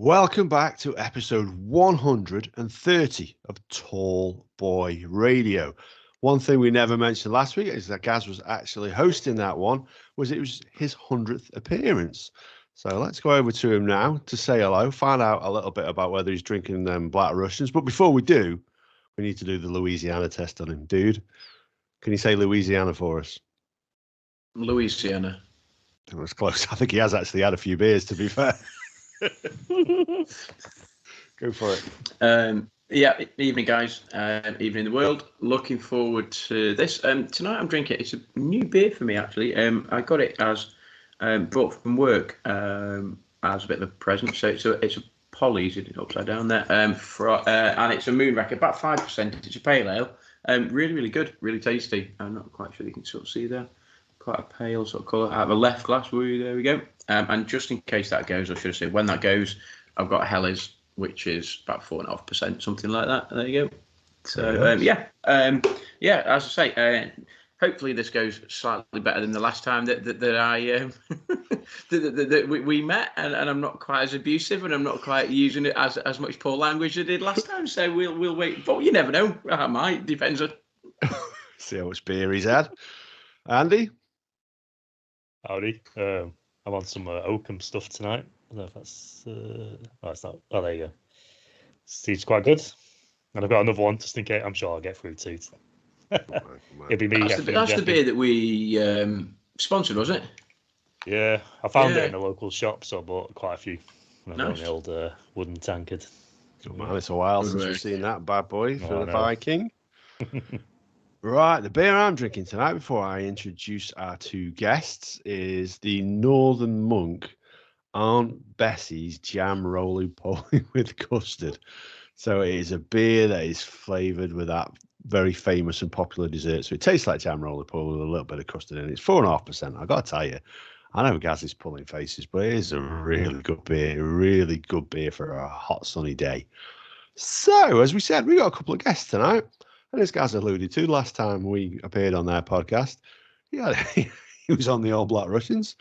Welcome back to episode 130 of Tall Boy Radio. One thing we never mentioned last week is that Gaz was actually hosting that one, it was his 100th appearance. So let's go over to him now to say hello, find out a little bit about whether he's drinking them Black Russians. But before we do, we need to do the Louisiana test on him. Dude, can you say Louisiana for us? Louisiana. That was close. I think he has actually had a few beers, to be fair. Go for it. Yeah, evening, guys. Evening, the world. Looking forward to this. Tonight I'm drinking. It's a new beer for me, actually. I got it as brought from work as a bit of a present. So it's a Polly's, upside down there. And it's a Moonraker, about 5%. It's a pale ale. Really, really good. Really tasty. I'm not quite sure you can sort of see there. Quite a pale sort of colour. Out of the left glass. There we go. And just in case that goes, I should say, when that goes, I've got Helles, which is about 4.5%, something like that. There you go. So as I say, hopefully this goes slightly better than the last time that we met, and I'm not quite as abusive, and I'm not quite using it as much poor language as I did last time. So we'll wait, but you never know. I might, depends on. See how much beer he's had. Andy. Howdy. I'm on some oakum stuff tonight. I don't know if that's... it's not. Oh, there you go. Seems quite good. And I've got another one just in case. I'm sure I'll get through two. It'll be me. That's the beer that we sponsored, was it? Yeah. I found it in a local shop, so I bought quite a few. And I've got Nice. the old wooden tankard. Oh, man, it's a while since we've seen that bad boy for the no. Viking. Right, the beer I'm drinking tonight, before I introduce our two guests, is the Northern Monk Aunt Bessie's Jam Roly-Poly with custard. So it is a beer that is flavoured with that very famous and popular dessert. So it tastes like Jam Roly-Poly with a little bit of custard in it. It's 4.5%. I've got to tell you, I know Gaz is pulling faces, but it is a really good beer for a hot sunny day. So, as we said, we got a couple of guests tonight. And as Gaz alluded to, last time we appeared on their podcast, he was on the All Black Russians.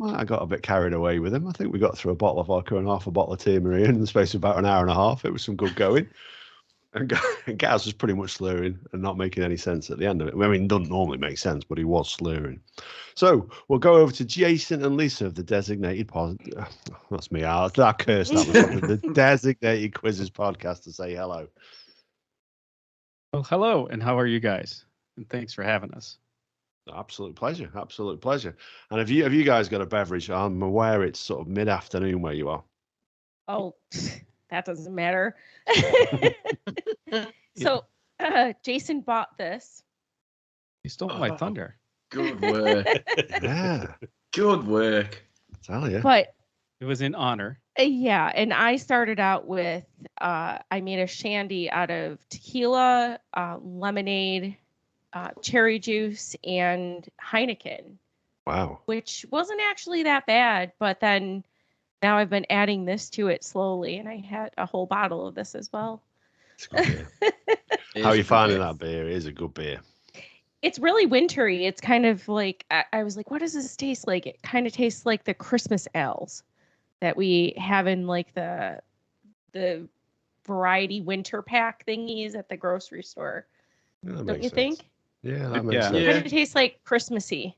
I got a bit carried away with him. I think we got through a bottle of vodka and half a bottle of Tia Maria in the space of about an hour and a half. It was some good going. And Gaz was pretty much slurring and not making any sense at the end of it. I mean, it doesn't normally make sense, but he was slurring. So we'll go over to Jason and Lisa of the Designated That's me. I cursed that. The Designated Quizzes podcast to say hello. Well, hello, and how are you guys? And thanks for having us. Absolute pleasure. And have you guys got a beverage? I'm aware it's sort of mid-afternoon where you are. Oh, that doesn't matter. So, Jason bought this. You stole my thunder. Good work. Yeah. Good work. Tell you. But It was in honor. yeah, and I started out with I made a shandy out of tequila, lemonade, cherry juice, and Heineken. Wow. Which wasn't actually that bad, but then now I've been adding this to it slowly, and I had a whole bottle of this as well. It's a good beer. How are you finding that beer? It is a good beer. It's really wintry. It's kind of like, I was like, what does this taste like? It kind of tastes like the Christmas ales that we have in like the variety winter pack thingies at the grocery store. Yeah, Don't you think? Yeah, that makes Yeah. sense. It kind of tastes like Christmassy.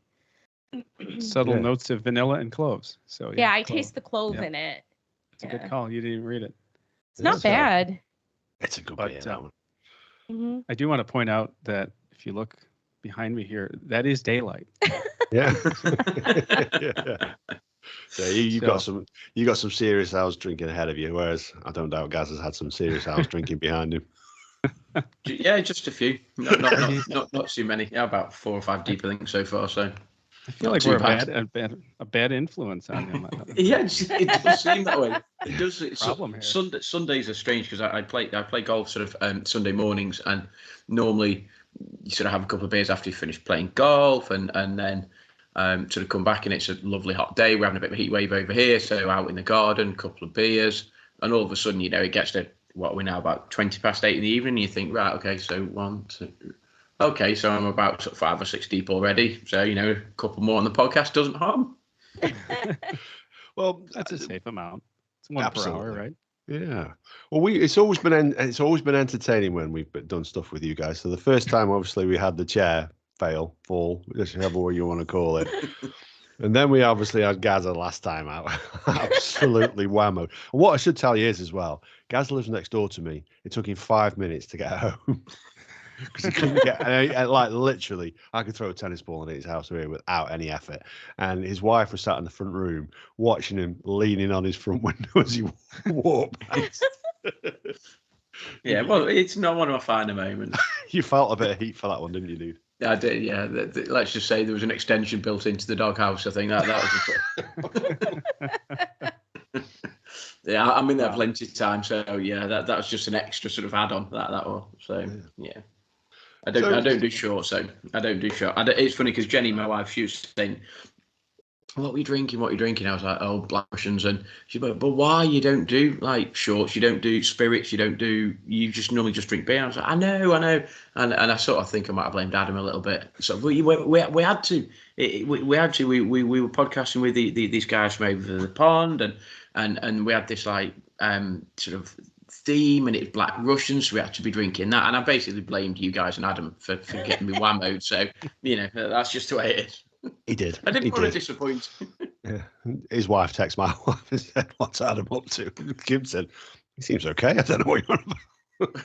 Subtle Yeah. notes of vanilla and cloves. So Yeah, I clove. taste the clove Yeah. in it. It's a good call. You didn't even read it. It's not It's bad. It's a good But, beer, that one. Hmm I do want to point out that if you look behind me here, that is daylight. Yeah. Yeah. So you got some serious house drinking ahead of you, whereas I don't doubt Gaz has had some serious house drinking behind him. Yeah, just a few. Not too many. Yeah, about 4 or 5 deep, I think, so far. So I feel Not like too we're bad. a bad influence on him. yeah, it does seem that way. It does. It's Problem here. Sundays are strange because I play golf sort of Sunday mornings, and normally you sort of have a couple of beers after you finish playing golf, and then sort of come back, and it's a lovely hot day. We're having a bit of a heat wave over here, so out in the garden, couple of beers, and all of a sudden, it gets to what we're now about 20 past 8 in the evening. And you think, right, okay, so 1, 2. Okay, so I'm about sort of 5 or 6 deep already. So, a couple more on the podcast doesn't harm. Well, That's a safe amount. One Absolutely. per hour, right? Yeah. Well, it's always been entertaining when we've done stuff with you guys. So the first time, obviously, we had the chair fall, whichever way you want to call it. And then we obviously had Gaza last time out. Absolutely whammo. And what I should tell you is as well, Gaza lives next door to me. It took him 5 minutes to get home. Because he couldn't get, like literally, I could throw a tennis ball in his house here without any effort. And his wife was sat in the front room watching him leaning on his front window as he walked past. Yeah, well, it's not one of my finer moments. You felt a bit of heat for that one, didn't you, dude? I did, yeah. Let's just say there was an extension built into the doghouse. I think that was. Yeah, I'm in there plenty of time, so yeah, that was just an extra sort of add-on that was. So yeah. I don't do short, so I don't do short. It's funny because Jenny, my wife, she was saying, what are you drinking? What are you drinking? I was like, oh, Black Russians. And she's like, but why you don't do like shorts? You don't do spirits. You just normally just drink beer. I was like, I know. And I sort of think I might have blamed Adam a little bit. So we had to. We had to. We were podcasting with these guys from over the pond, and we had this like sort of theme, and it's Black Russians, so we had to be drinking that. And I basically blamed you guys and Adam for getting me whammoed. So that's just the way it is. He did. I didn't want to disappoint. Yeah. His wife texted my wife and said, what's Adam up to? Kim said, he seems okay. I don't know what you're on about.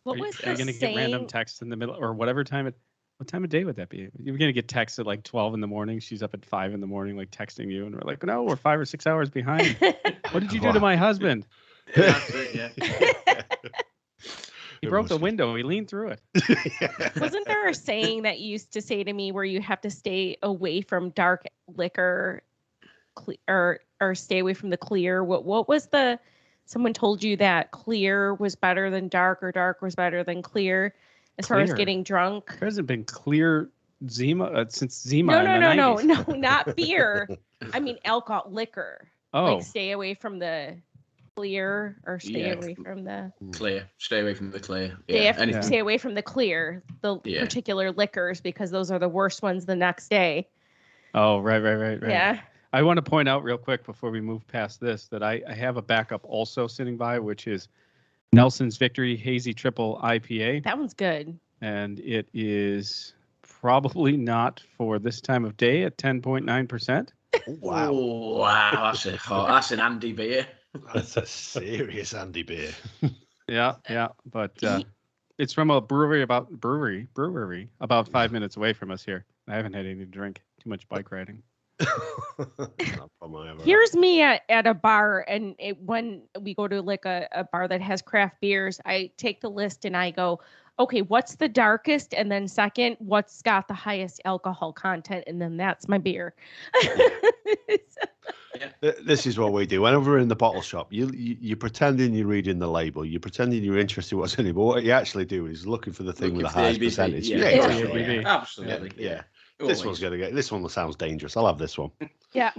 What was Are you going to get random texts in the middle or whatever time? What time of day would that be? You're going to get texts at like 12 in the morning. She's up at 5 in the morning, like texting you. And we're like, no, we're 5 or 6 hours behind. What did you do to my husband? Yeah, that's it, yeah. He broke the window. He leaned through it. Wasn't there a saying that you used to say to me where you have to stay away from dark liquor or stay away from the clear? What was someone told you that clear was better than dark or dark was better than clear as far as getting drunk? There hasn't been clear Zima since Zima. No, not beer. I mean alcohol, liquor. Oh. Like stay away from the clear or stay away from the clear. Stay away from the clear. Stay away from the clear, the particular liquors, because those are the worst ones the next day. Oh, right. Yeah. I want to point out real quick before we move past this that I have a backup also sitting by, which is Nelson's Victory Hazy Triple IPA. That one's good. And it is probably not for this time of day at 10.9%. Wow. Oh, wow. That's an Andy beer. That's a serious Andy beer. Yeah. But it's from a brewery about 5 minutes away from us here. I haven't had any to drink. Too much bike riding. Here's me at a bar, and when we go to like a bar that has craft beers, I take the list and I go, okay, what's the darkest? And then second, what's got the highest alcohol content? And then that's my beer. This is what we do. Whenever we're in the bottle shop, you're pretending you're reading the label. You're pretending you're interested in what's in it. But what you actually do is looking for the thing with the highest percentage. Yeah, absolutely. Yeah. This one's going to get. This one sounds dangerous. I'll have this one. Yeah.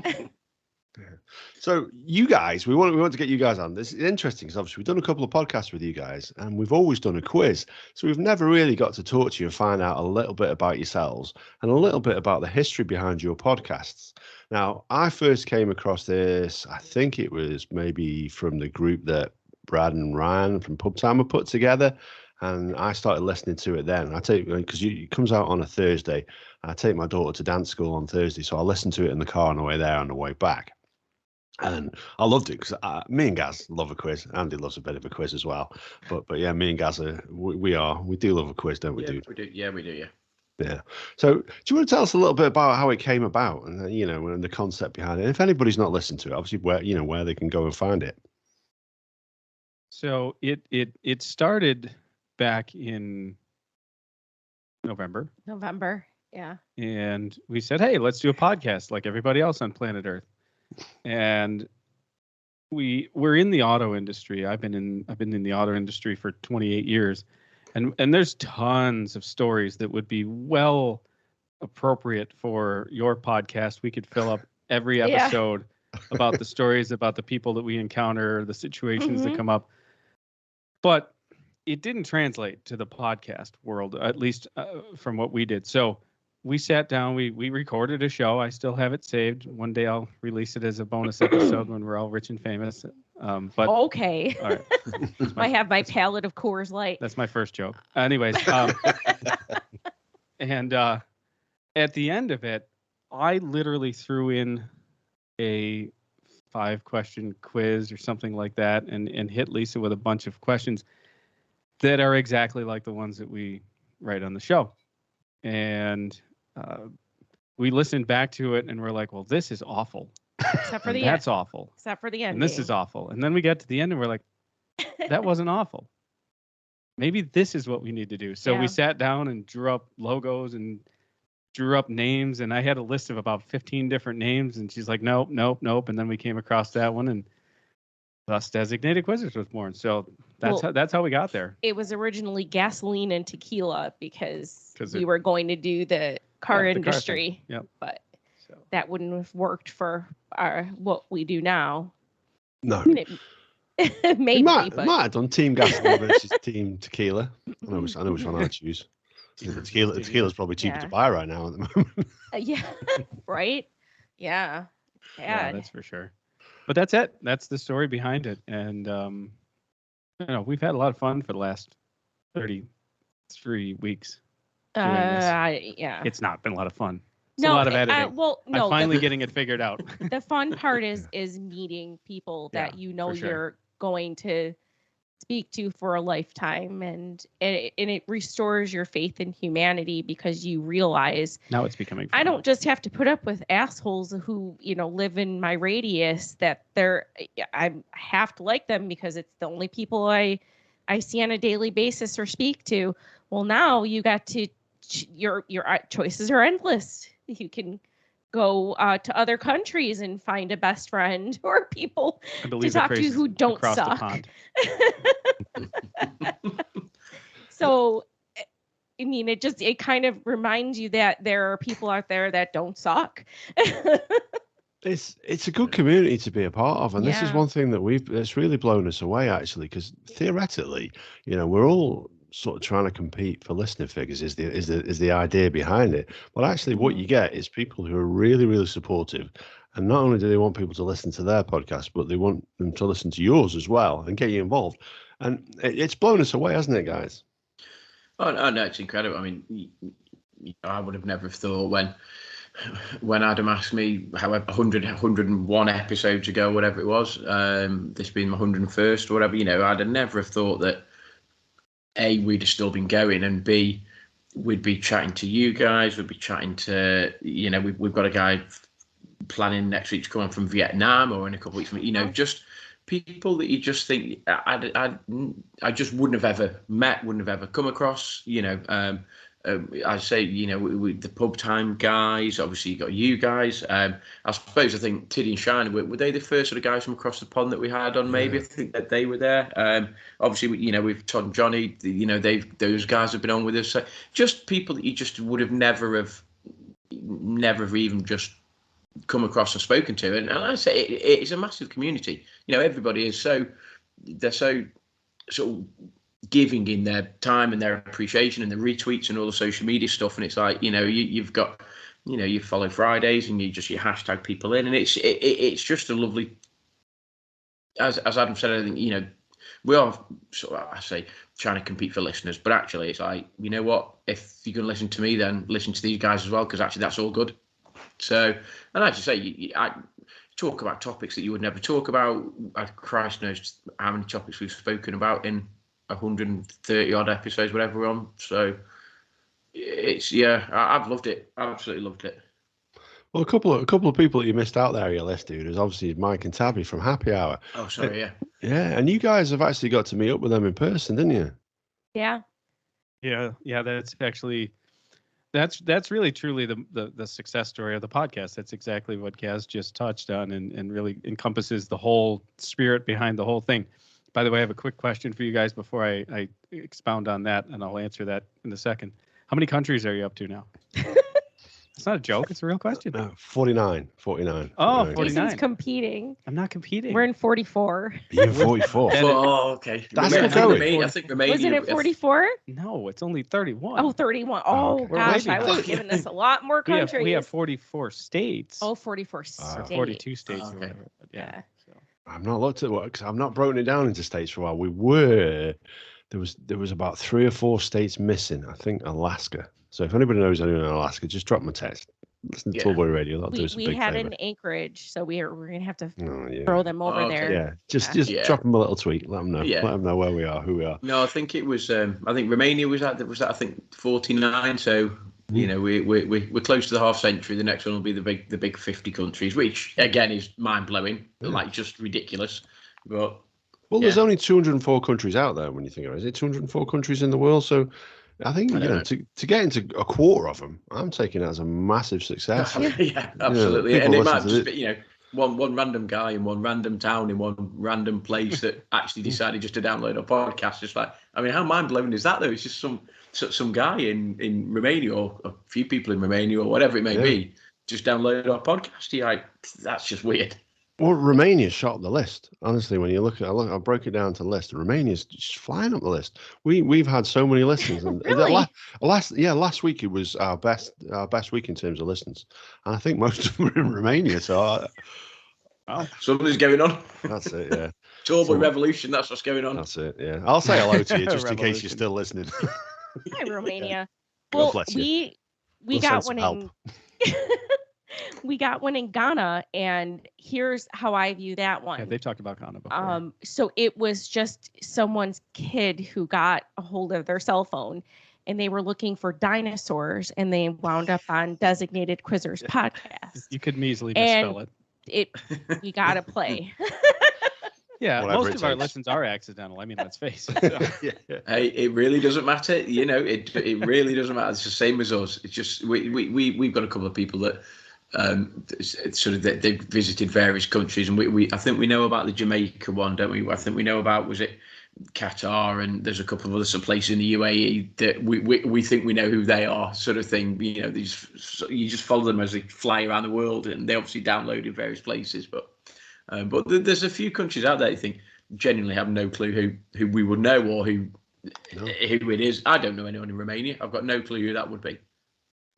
So you guys, we want to get you guys on. This is interesting because obviously we've done a couple of podcasts with you guys, and we've always done a quiz. So we've never really got to talk to you and find out a little bit about yourselves and a little bit about the history behind your podcasts. Now, I first came across this, I think it was maybe from the group that Brad and Ryan from Pub Time have put together. And I started listening to it then. Because it comes out on a Thursday. I take my daughter to dance school on Thursday, so I listen to it in the car on the way there and the way back. And I loved it because me and Gaz love a quiz. Andy loves a bit of a quiz as well. But yeah, me and Gaz we do love a quiz, don't we, dude? We do. Yeah, we do. Yeah. Yeah. So do you want to tell us a little bit about how it came about and and the concept behind it? And if anybody's not listened to it, obviously where they can go and find it. So it started back in November, yeah. And we said, hey, let's do a podcast like everybody else on planet Earth. And we're in the auto industry. I've been in the auto industry for 28 years, and there's tons of stories that would be well appropriate for your podcast. We could fill up every episode about the stories about the people that we encounter, the situations that come up. But it didn't translate to the podcast world, at least from what we did. So we sat down, we recorded a show. I still have it saved. One day I'll release it as a bonus episode when we're all rich and famous. But Okay. all right, I have my palette of Coors Light. that's my first joke. Anyways, and at the end of it, I literally threw in a 5-question quiz or something like that, and hit Lisa with a bunch of questions that are exactly like the ones that we write on the show. And we listened back to it and we're like, well, this is awful. Except for And the that's end. awful. Except for the end. And this is awful. And then we get to the end and we're like, that wasn't awful. Maybe this is what we need to do. So Yeah. we sat down and drew up logos and drew up names. And I had a list of about 15 different names. And she's like, nope, nope, nope. And then we came across that one, and thus Designated Quizzers was born. So that's how we got there. It was originally gasoline and tequila because 'Cause we it- were going to do the car Yeah, the car thing. industry. Yep. But So that wouldn't have worked for our what we do now. No. I mean, it maybe, It might but have done Team Gasoline versus Team Tequila. I know which one I'd choose. Tequila's probably cheaper to Yeah. buy right now at the moment. yeah, right? Yeah. yeah, Bad. that's for sure. But that's it. That's the story behind it. And we've had a lot of fun for the last 33 weeks. doing this. Yeah. It's not been a lot of fun. It's no, a lot of editing. well, no. I'm finally getting it figured out. The fun part is meeting people that Yeah, you know for sure. you're going to speak to for a lifetime, and it restores your faith in humanity because you realize Now it's becoming fun. I don't just have to put up with assholes who live in my radius, that I have to like them because it's the only people I see on a daily basis or speak to. Well, now you got to your choices are endless. You can go to other countries and find a best friend or people I to believe the talk to phrase who don't across the suck. pond. So, I mean, it kind of reminds you that there are people out there that don't suck. It's a good community to be a part of, and this is Yeah. one thing that's really blown us away actually, because theoretically, we're all sort of trying to compete for listener figures is the idea behind it. But actually, what you get is people who are really, really supportive, and not only do they want people to listen to their podcast, but they want them to listen to yours as well and get you involved. And it's blown us away, hasn't it, guys? Oh no, it's incredible. I mean, I would have never thought when Adam asked me, however, 101 episodes ago, whatever it was, this being my 101st or whatever, I'd have never have thought that A, we'd have still been going, and B, we'd be chatting to you guys, we'd be chatting to, we've got a guy planning next week to come on from Vietnam, or in a couple of weeks, just people that you just think I just wouldn't have ever met, wouldn't have ever come across, I say, with the pub time guys, obviously you got you guys. I think Tiddy and Shiny, were they the first sort of guys from across the pond that we had on? Maybe I think that they were there. Obviously, we've Todd and Johnny, those guys have been on with us. So just people that you just would have never have even just come across or spoken to. And I say it's a massive community. Everybody is they're so sort of giving in their time and their appreciation and the retweets and all the social media stuff, and it's like you've got you follow Fridays and you hashtag people in, and it's just a lovely, as Adam said, I think we are sort of, I say, trying to compete for listeners, but actually it's like, what, if you're going to listen to me, then listen to these guys as well, because actually that's all good. So, and as you say, I talk about topics that you would never talk about. Christ knows how many topics we've spoken about in 130 odd episodes, whatever we're on. So it's I've loved it. I absolutely loved it. Well, a couple of people that you missed out there on your list, dude, is obviously Mike and Tabby from Happy Hour. Oh, sorry, yeah. Yeah, and you guys have actually got to meet up with them in person, didn't you? Yeah. Yeah, that's actually that's really truly the success story of the podcast. That's exactly what Gaz just touched on, and really encompasses the whole spirit behind the whole thing. By the way, I have a quick question for you guys before I expound on that, and I'll answer that in a second. How many countries are you up to now? It's not a joke. It's a real question. 49. Oh, 49. Forty- Jason's 49. competing. I'm not competing. We're in 44. You're 44. And Oh, okay. That's I what think going. Romania, I think Romania. Wasn't it 44? No, it's only 31. Oh, 31. Oh, Oh, okay. We're gosh. way I would have behind. given this a lot more we countries. have 44 states. Oh, 44 or states. 42 states. Oh, Or okay. whatever. But yeah. Yeah. So. I've not looked at what because I've not broken it down into states for a while. There was about 3 or 4 states missing. I think Alaska. So if anybody knows anyone in Alaska, just drop them a text. Listen to Yeah. Tollboy Radio. That'll do us a We big had favor. an Anchorage, so we're going to have to Oh, yeah. throw them over Okay. there. Yeah, just Yeah. drop them a little tweet. Let them know. Yeah. Let them know where we are, who we are. No, I think it was. I think Romania was at I think 49. So you know we're close to the half century. The next one will be the big 50 countries, which again is mind blowing, like just ridiculous. But Well, there's Yeah. only 204 countries out there when you think about it. Is it 204 countries in the world? So I think I don't know. to get into a quarter of them, I'm taking it as a massive success. yeah, absolutely. people And it listen might to just this. be one random guy in one random town in one random place that actually decided just to download a podcast. Just like, I mean, how mind blowing is that though? It's just some guy in Romania or a few people in Romania or whatever it may Yeah. be just download our podcast. You're like, that's just weird. Well, Romania shot up the list. Honestly, when you look at, I broke it down to the list. Romania's just flying up the list. We've had so many listens, and Really? last week it was our best week in terms of listens, and I think most of them were in Romania. So Something's going on. that's it. Yeah, Turbo Revolution. That's what's going on. that's it. Yeah, I'll say hello to you just in case Revolution. you're still listening. Hi, Romania. God Well, bless you. we We'll got send one some in we got one in Ghana, and here's how I view that one. Yeah, they've talked about Ghana before. So it was just someone's kid who got a hold of their cell phone, and they were looking for dinosaurs, and they wound up on Designated Quizzers podcast. You could measly and- misspell it. You gotta play. Yeah, Whatever most it of our takes. listens are accidental. I mean, let's face it. So. Yeah. Hey, it really doesn't matter. It really doesn't matter. It's the same as us. It's just we've got a couple of people that sort of they've visited various countries, and I think we know about the Jamaica one, don't we? I think we know about, was it Qatar, and there's a couple of other places in the UAE that we think we know who they are, sort of thing. You just follow them as they fly around the world, and they obviously download in various places, but there's a few countries out there you think genuinely have no clue who we would know or who it is. I don't know anyone in Romania. I've got no clue who that would be.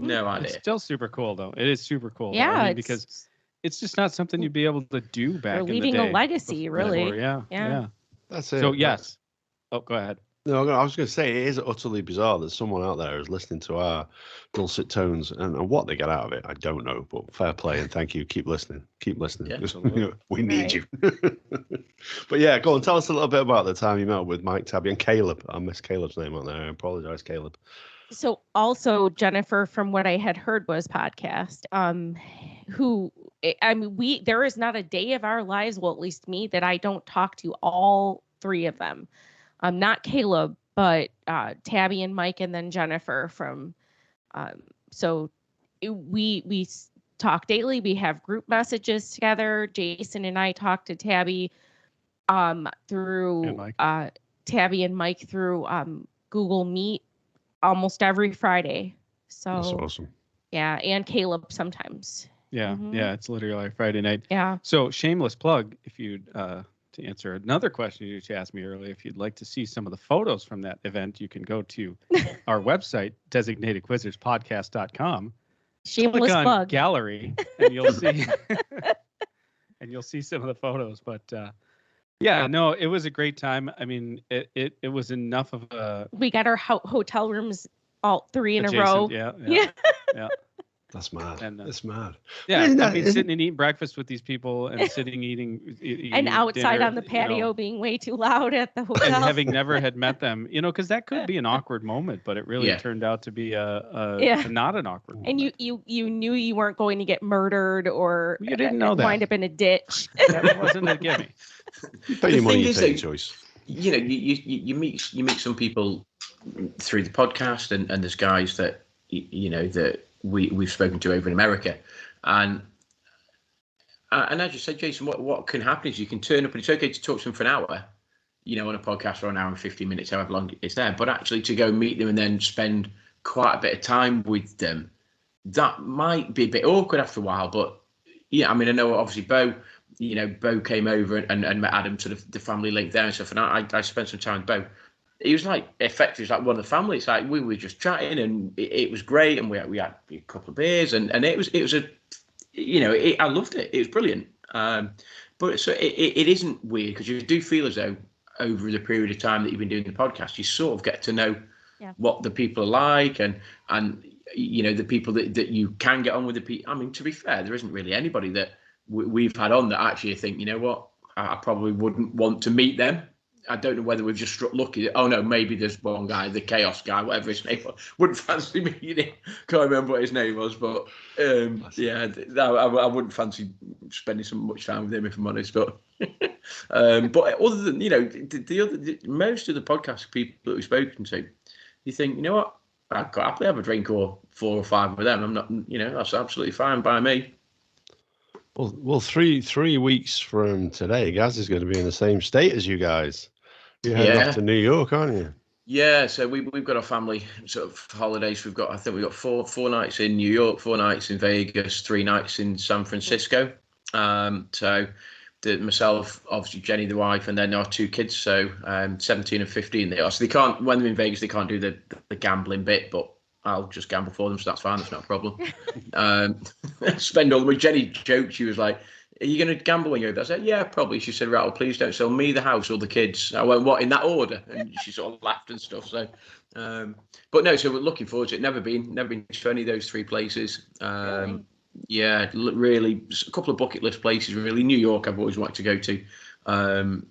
No It's idea. still super cool, though. It is super cool. though. Yeah, I mean, it's- because it's just not something you'd be able to do back in the day. leaving a legacy, before. really. Yeah. Yeah. That's it. So yes. Oh, go ahead. No, I was going to say it is utterly bizarre that someone out there is listening to our dulcet tones, and what they get out of it, I don't know. But fair play, and thank you. Keep listening. Keep listening. Yeah, 'Cause, absolutely. we need Right. you. But yeah, go on. Tell us a little bit about the time you met with Mike, Tabby, and Caleb. I missed Caleb's name on there. I apologize, Caleb. So also Jennifer, from what I had heard, was podcast. There is not a day of our lives, well, at least me, that I don't talk to all 3 of them. Not Caleb, but Tabby and Mike, and then Jennifer from. We talk daily. We have group messages together. Jason and I talk to Tabby through And Mike. Tabby and Mike through Google Meet almost every Friday. That's So awesome. yeah, and Caleb sometimes. Yeah. Mhm. Yeah. It's literally like Friday night. Yeah. So shameless plug, if you'd to answer another question you asked me earlier, if you'd like to see some of the photos from that event, you can go to our website, designated-quizzerspodcast.com. Shameless Click on plug. gallery, and you'll see and you'll see some of the photos. But yeah, no, it was a great time. I mean, it was enough of a We got our hotel rooms all 3 in adjacent- a row. Yeah. That's mad. And, That's mad. Yeah, Isn't I that- mean, isn't- sitting and eating breakfast with these people and sitting eating And outside dinner, on the you know, patio being way too loud at the and hotel. having never had met them, because that could be an awkward moment, but it really Yeah. turned out to be Yeah. not an awkward moment. And you knew you weren't going to get murdered or You didn't know that. wind up in a ditch. That wasn't a gimme. You pay your money, thing you is take that- your choice. You meet some people through the podcast, and there's guys that that we've spoken to over in America, and as you said, Jason, what can happen is you can turn up, and it's okay to talk to them for an hour, on a podcast for an hour and 50 minutes, however long it's there, but actually to go meet them and then spend quite a bit of time with them that might be a bit awkward after a while. But yeah, I mean, I know obviously Bo came over and met Adam, sort of the family link there and stuff. And I spent some time with Bo. He was like effectively like one of the family. It's like we were just chatting and it was great. And we had a couple of beers and it was I loved it. It was brilliant. But so it isn't weird because you do feel as though over the period of time that you've been doing the podcast, you sort of get to know what the people are like and the people that you can get on with the people. I mean, to be fair, there isn't really anybody that we've had on that actually think, you know what, I probably wouldn't want to meet them. I don't know whether we've just struck lucky. Oh no, maybe there's one guy, the Chaos guy, whatever his name was. Wouldn't fancy meeting him. Can't remember what his name was, but I wouldn't fancy spending so much time with him if I'm honest. But but other than most of the podcast people that we've spoken to, you think, you know what, I'd quite happily have a drink or 4 or 5 with them. I'm not, that's absolutely fine by me. Well, 3 weeks from today, Gaz is going to be in the same state as you guys. You're heading off to New York, aren't you? Yeah, so we've got our family sort of holidays. I think we've got four nights in New York, 4 nights in Vegas, 3 nights in San Francisco. So myself, obviously Jenny, the wife, and then our 2 kids. So 17 and 15 they are. So they can't, when they're in Vegas, they can't do the gambling bit, but I'll just gamble for them, so that's fine. That's not a problem. Spend all the money. Jenny joked. She was like, "Are you going to gamble when you're over?" I said, "Yeah, probably." She said, "Right, well, please don't sell me the house or the kids." I went, "What, in that order?" And she sort of laughed and stuff. So, but no. So we're looking forward to it. Never been to any of those 3 places. Yeah, really, a couple of bucket list places. Really, New York, I've always wanted to go to.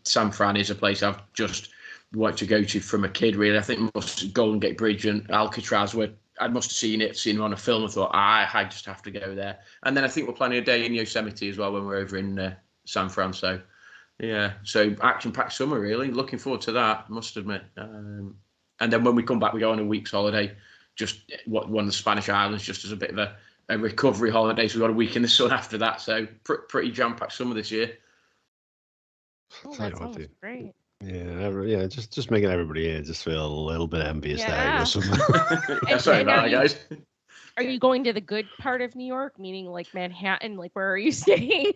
San Fran is a place I've just wanted to go to from a kid. Really, I think Golden Gate Bridge and Alcatraz were. I must have seen them on a film and thought, I just have to go there. And then I think we're planning a day in Yosemite as well when we're over in San Fran. So, yeah, so action-packed summer, really. Looking forward to that, I must admit. And then when we come back, we go on a week's holiday, just one of the Spanish islands, just as a bit of a recovery holiday. So we've got a week in the sun after that. So pretty jam-packed summer this year. Oh, that sounds great. Yeah, just making everybody here just feel a little bit envious there or something. Sorry about that, guys. Are you going to the good part of New York, meaning like Manhattan? Like, where are you staying?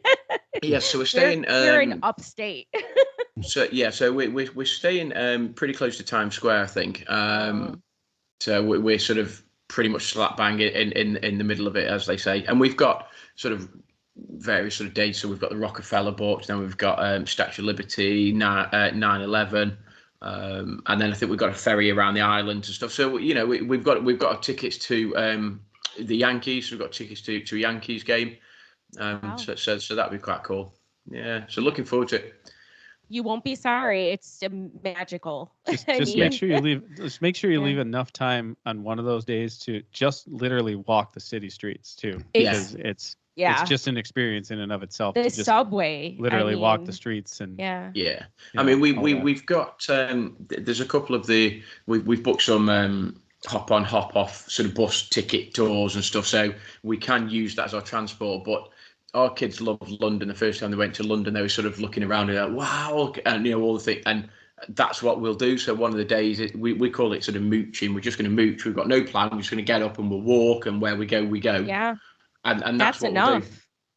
Yeah, so we're staying. We're in upstate. So we're staying pretty close to Times Square, I think. So we're sort of pretty much slap bang in the middle of it, as they say, and we've got sort of various sort of dates. So we've got the Rockefeller booked, then we've got Statue of Liberty, 9/11, and then I think we've got a ferry around the island and stuff. So we've got tickets to the Yankees. We've got tickets to a Yankees game. Wow. So that'd be quite cool. Yeah. So looking forward to it. You won't be sorry. It's magical. Just make sure you leave. Just make sure you leave enough time on one of those days to just literally walk the city streets too, because it's just an experience in and of itself. The subway, literally walk the streets and yeah. I mean, we've got there's a couple of we've booked some hop on hop off sort of bus ticket tours and stuff, so we can use that as our transport. But our kids loved London. The first time they went to London, they were sort of looking around and like, wow, and all the things, and that's what we'll do. So one of the days we call it sort of mooching. We're just going to mooch. We've got no plan. We're just going to get up and we'll walk, and where we go, we go. Yeah. And that's what enough. We'll do.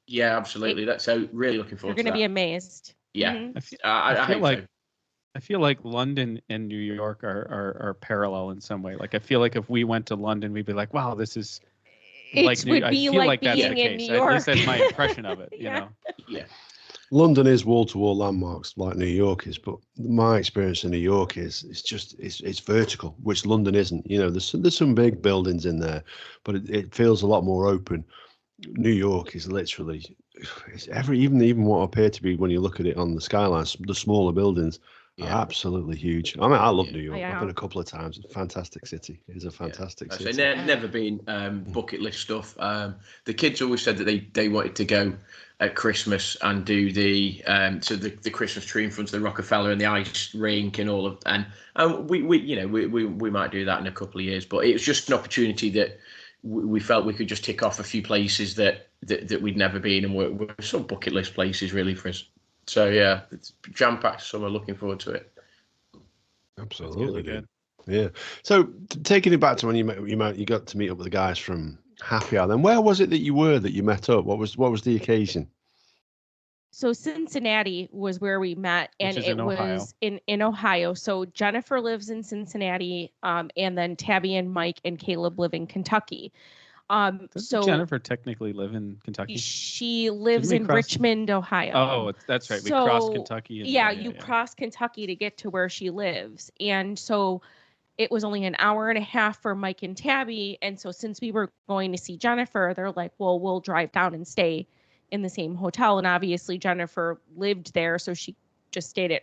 Yeah, absolutely. That's so really looking forward to that. You're going to be amazed. Yeah. Mm-hmm. I feel like London and New York are parallel in some way. Like, I feel like if we went to London, we'd be like, wow, this is like New, I feel like that's the case. At least that's my impression of it, you know? Yeah. London is wall-to-wall landmarks like New York is, but my experience in New York is it's vertical, which London isn't. There's some big buildings in there, but it feels a lot more open. New York is literally even what appear to be, when you look at it on the skyline, the smaller buildings are absolutely huge. I mean, I love New York. I've been a couple of times. It's a fantastic city. It is a fantastic city. Never been bucket list stuff. The kids always said that they wanted to go at Christmas and do the Christmas tree in front of the Rockefeller and the ice rink and all of, and we might do that in a couple of years. But it was just an opportunity that we felt we could just tick off a few places that we'd never been, and we're sort of bucket list places really for us. So yeah, it's jam-packed summer. Looking forward to it. Absolutely good. Yeah. So taking it back to when you got to meet up with the guys from Happy hour. Then where was it that you were that you met up? What was the occasion? So Cincinnati was where we met, and Which is it in Ohio. was in Ohio. So Jennifer lives in Cincinnati, and then Tabby and Mike and Caleb live in Kentucky. Doesn't So Jennifer technically live in Kentucky? she lives we in cross- Richmond, Ohio. Oh, that's right. We crossed So, Kentucky. And, Yeah, you cross Kentucky to get to where she lives. And so it was only an hour and a half for Mike and Tabby. And so since we were going to see Jennifer, they're like, well, we'll drive down and stay in the same hotel. And obviously Jennifer lived there, so she just stayed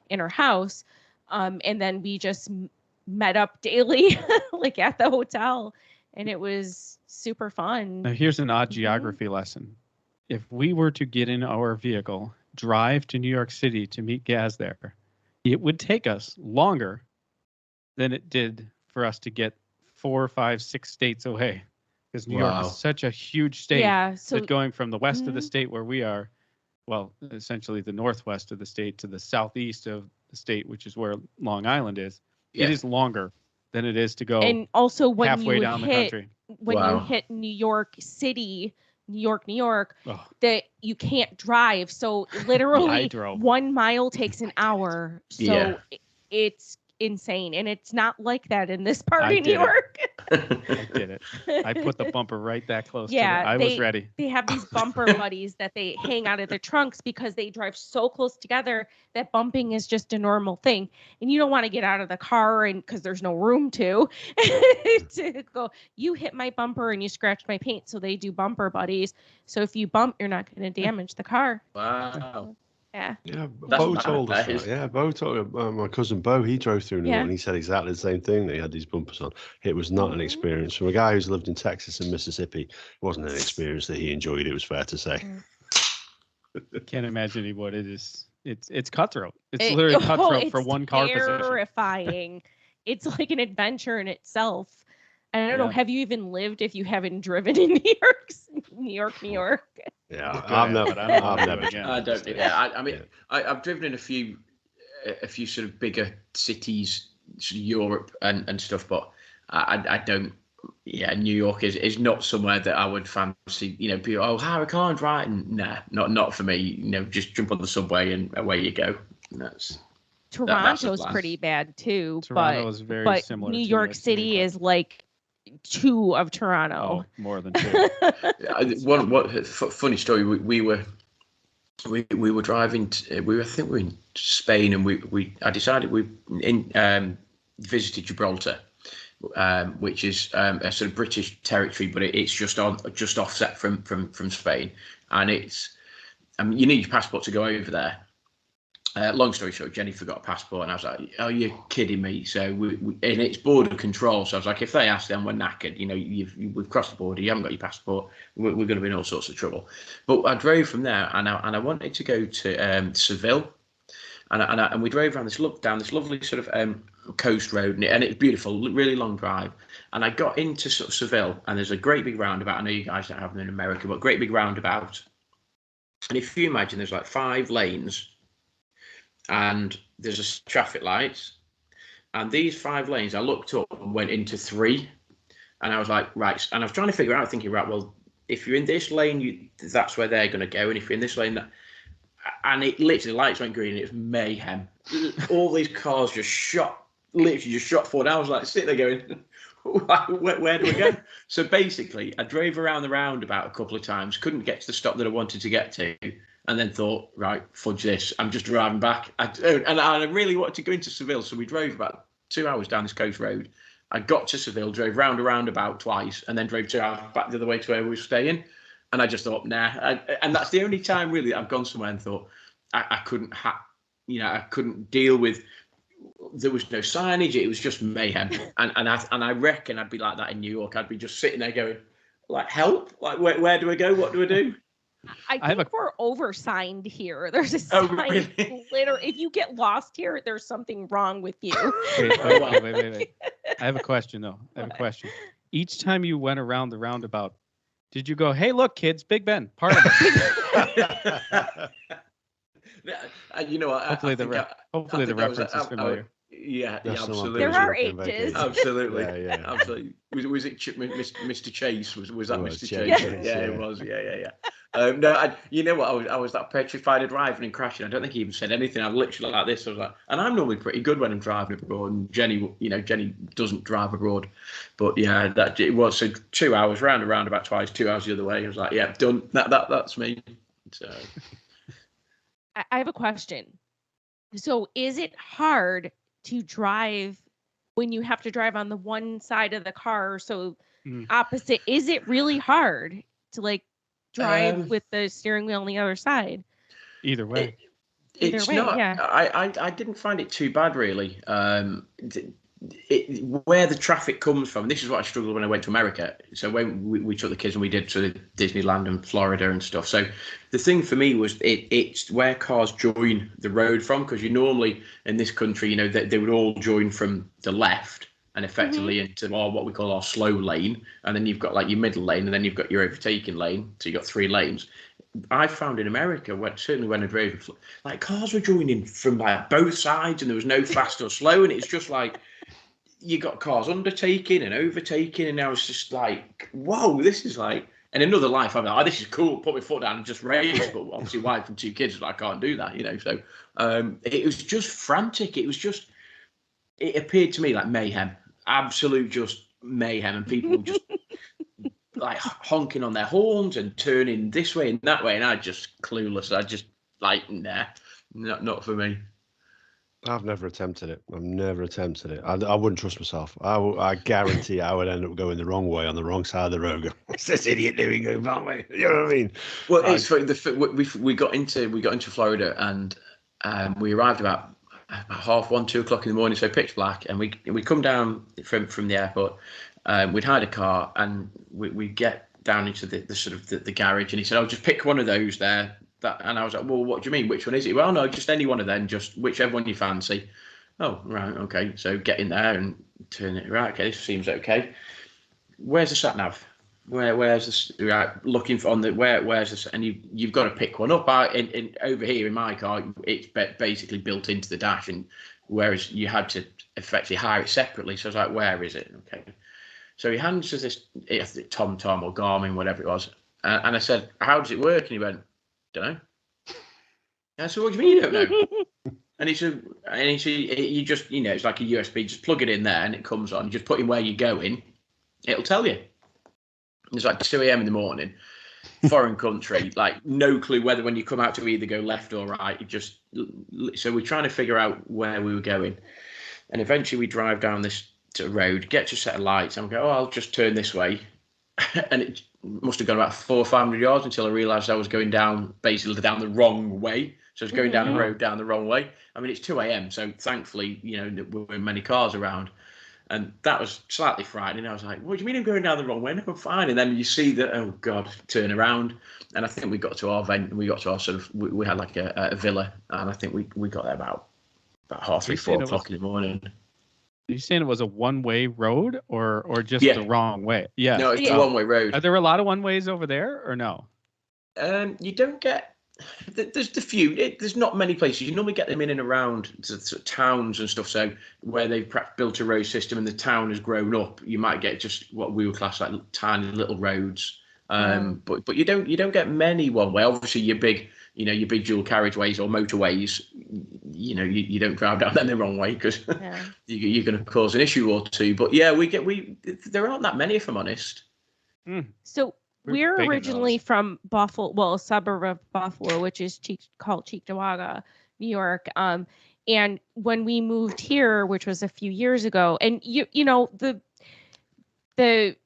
in her house. And then we just met up daily, like at the hotel. And it was super fun. Now, here's an odd Mhm. geography lesson. If we were to get in our vehicle, drive to New York City to meet Gaz there, it would take us longer than it did for us to get 4, 5, 6 states away. Because New York Wow. is such a huge state Yeah. So that going from the west of the Mhm. state where we are, well, essentially the northwest of the state, to the southeast of the state, which is where Long Island is, Yeah. it is longer than it is to go and also when halfway you down the hit country. when you Wow. hit New York City, New York, Oh, that you can't drive. So I literally drove. 1 mile takes an hour. So Yeah. it's insane. And it's not like that in this part I of New did it. York. I did it. I put the bumper right that close Yeah, to it. I was ready. They have these bumper buddies that they hang out of their trunks because they drive so close together that bumping is just a normal thing. And you don't want to get out of the car and because there's no room to go, you hit my bumper and you scratched my paint. So they do bumper buddies. So if you bump, you're not going to damage the car. Wow. Yeah. Yeah, That's Bo mad, told us that is. that. Yeah, Bo told my cousin Bo. He drove through New York Yeah. and he said exactly the same thing. That he had these bumpers on. It was not an Mhm. experience from a guy who's lived in Texas and Mississippi. It wasn't an experience that he enjoyed. It was fair to say. Can't imagine any what it is. It's cutthroat. It's It- literally cutthroat it's for one car position. terrifying. It's like an adventure in itself. I don't know. Yeah. Have you even lived if you haven't driven in New York? Yeah, Good I've at never. it, but I don't wanna I've do it never. again. I don't. Yeah, I mean, I've driven in a few sort of bigger cities, sort of Europe and stuff, but I don't. Yeah, New York is not somewhere that I would fancy. You know, people, oh, Harry can't right? And nah, not for me. You know, just jump on the subway and away you go. And that's that's the Toronto's plan. pretty bad too. Toronto is very but similar. New to York City, City but- is like 2 of Toronto. Oh, more than 2. one funny story. We were driving. I think we were in Spain, and I decided we visited Gibraltar, which is a sort of British territory, but it's just offset from Spain, and it's you need your passport to go over there. Long story short, Jenny forgot a passport, and I was like, "Oh, you're kidding me!" So and it's border control. So I was like, "If they ask, then we're knackered. You know, we've crossed the border. You haven't got your passport. We're going to be in all sorts of trouble." But I drove from there, and I wanted to go to Seville, and we drove down this lovely sort of coast road, and it's beautiful, really long drive. And I got into sort of Seville, and there's a great big roundabout. I know you guys don't have them in America, but great big roundabout. And if you imagine, there's like 5 lanes. And there's a traffic lights, and these 5 lanes, I looked up and went into 3, and I was like, right. And I was trying to figure out, thinking, right, well, if you're in this lane, that's where they're going to go, and if you're in this lane, and it literally lights went green, and it was mayhem. All these cars just shot forward. I was like sitting there going, where do we go? So basically, I drove around the roundabout a couple of times, couldn't get to the stop that I wanted to get to. And then thought, right, fudge this. I'm just driving back. And I really wanted to go into Seville. So we drove about 2 hours down this coast road. I got to Seville, drove round a roundabout twice, and then drove 2 hours back the other way to where we were staying. And I just thought, nah. And that's the only time really I've gone somewhere and thought I couldn't I couldn't deal with. There was no signage. It was just mayhem. And I reckon I'd be like that in New York. I'd be just sitting there going, like, help? Like, where do I go? What do I do? I think we're oversigned here. There's a Oh, sign. really? Literally, if you get lost here, there's something wrong with you. Wait. I have a question, though. What? Each time you went around the roundabout, did you go, hey, look, kids, Big Ben, Parliament? You know, Hopefully the reference is familiar. Yeah, National absolutely. There are Lampoon's Weekend ages. Vacation. Absolutely, Yeah. absolutely. Was it Mr. Chase? Was that It was Mr. Chevy Chase? Chase, Yeah, yeah. it was. Yeah. No, you know what? I was that petrified of driving and crashing. I don't think he even said anything. I was literally like this. I was like, and I'm normally pretty good when I'm driving abroad. And Jenny doesn't drive abroad, but yeah, that it was. So 2 hours round and round about twice, 2 hours the other way. I was like, yeah, done. That's me. So I have a question. So is it hard to drive when you have to drive on the one side of the car? So opposite, is it really hard to like drive with the steering wheel on the other side? Either way. Either way, not. yeah. I didn't find it too bad really. Where the traffic comes from. This is what I struggled when I went to America. So when we took the kids and we did sort of Disneyland and Florida and stuff. So the thing for me was it's where cars join the road from, because you normally in this country, they would all join from the left and effectively into what we call our slow lane, and then you've got like your middle lane, and then you've got your overtaking lane. So you've got 3 lanes. I found in America, certainly when I drove, like cars were joining from like both sides, and there was no fast or slow, and it's just like you got cars undertaking and overtaking, and I was just like, whoa, this is like. In another life, I'm like, this is cool. Put my foot down and just race, but obviously, wife and 2 kids, I can't do that, So it was just frantic. It appeared to me like mayhem, absolute just mayhem, and people were just like honking on their horns and turning this way and that way, and I just clueless. I just like, nah, not for me. I've never attempted it. I wouldn't trust myself. I guarantee I would end up going the wrong way on the wrong side of the road. What's this idiot doing going that way? You know what I mean? Well, it's funny. We got into Florida, and we arrived about 1:30, 2 o'clock in the morning, so pitch black, and we come down from the airport. We'd hired a car, and we get down into the sort of the garage, and he said, "Oh, just pick one of those there." And I was like, well, what do you mean? Which one is it? Well, no, just any one of them, just whichever one you fancy. Oh, right, okay. So get in there and turn it. Right, okay, this seems okay. Where's the sat nav? Where's this? Right, looking for on the where's this? And you've got to pick one up. Over here in my car, it's basically built into the dash, and whereas you had to effectively hire it separately. So I was like, where is it? Okay. So he hands us this TomTom or Garmin, whatever it was, and I said, how does it work? And he went, don't know. I said, what do you mean you don't know? And he said, you just, it's like a USB, just plug it in there and it comes on. You just put in where you're going, it'll tell you. It's like 2 a.m. in the morning, foreign country, like no clue whether when you come out to either go left or right. So we're trying to figure out where we were going. And eventually we drive down this road, get to a set of lights, and we go, I'll just turn this way. And it must have gone about 400 or 500 yards until I realised I was going basically down the wrong way. So I was going down the road down the wrong way. I mean, it's 2 a.m. So thankfully, there weren't many cars around. And that was slightly frightening. I was like, what do you mean I'm going down the wrong way? No, I'm fine. And then you see that, oh, God, turn around. And I think we got to our venue. We got to our sort of, we had like a villa. And I think we got there about 3:30, 4 o'clock in the morning. Are you saying it was a one-way road or just the wrong way? Yeah. No, it's a one-way road. Are there a lot of one-ways over there or no? You don't get... There's the few. There's not many places. You normally get them in and around sort of towns and stuff. So where they've perhaps built a road system and the town has grown up, you might get just what we would class like tiny little roads. But you don't get many one-way. Obviously, your big dual carriageways or motorways, you don't drive down them the wrong way because you're going to cause an issue or two. But yeah, there aren't that many, if I'm honest. So we're originally from Buffalo, a suburb of Buffalo, which is called Cheektowaga, New York. And when we moved here, which was a few years ago, and the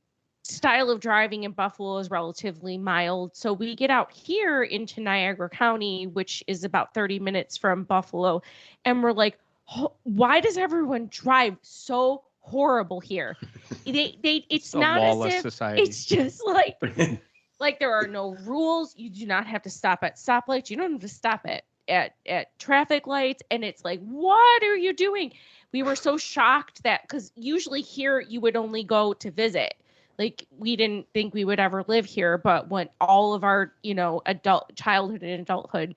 style of driving in Buffalo is relatively mild. So we get out here into Niagara County, which is about 30 minutes from Buffalo. And we're like, why does everyone drive so horrible here? It's not lawless as if society. It's just like there are no rules. You do not have to stop at stoplights. You don't have to stop at traffic lights. And it's like, what are you doing? We were so shocked that because usually here you would only go to visit. Like we didn't think we would ever live here, but when all of our, adult childhood and adulthood,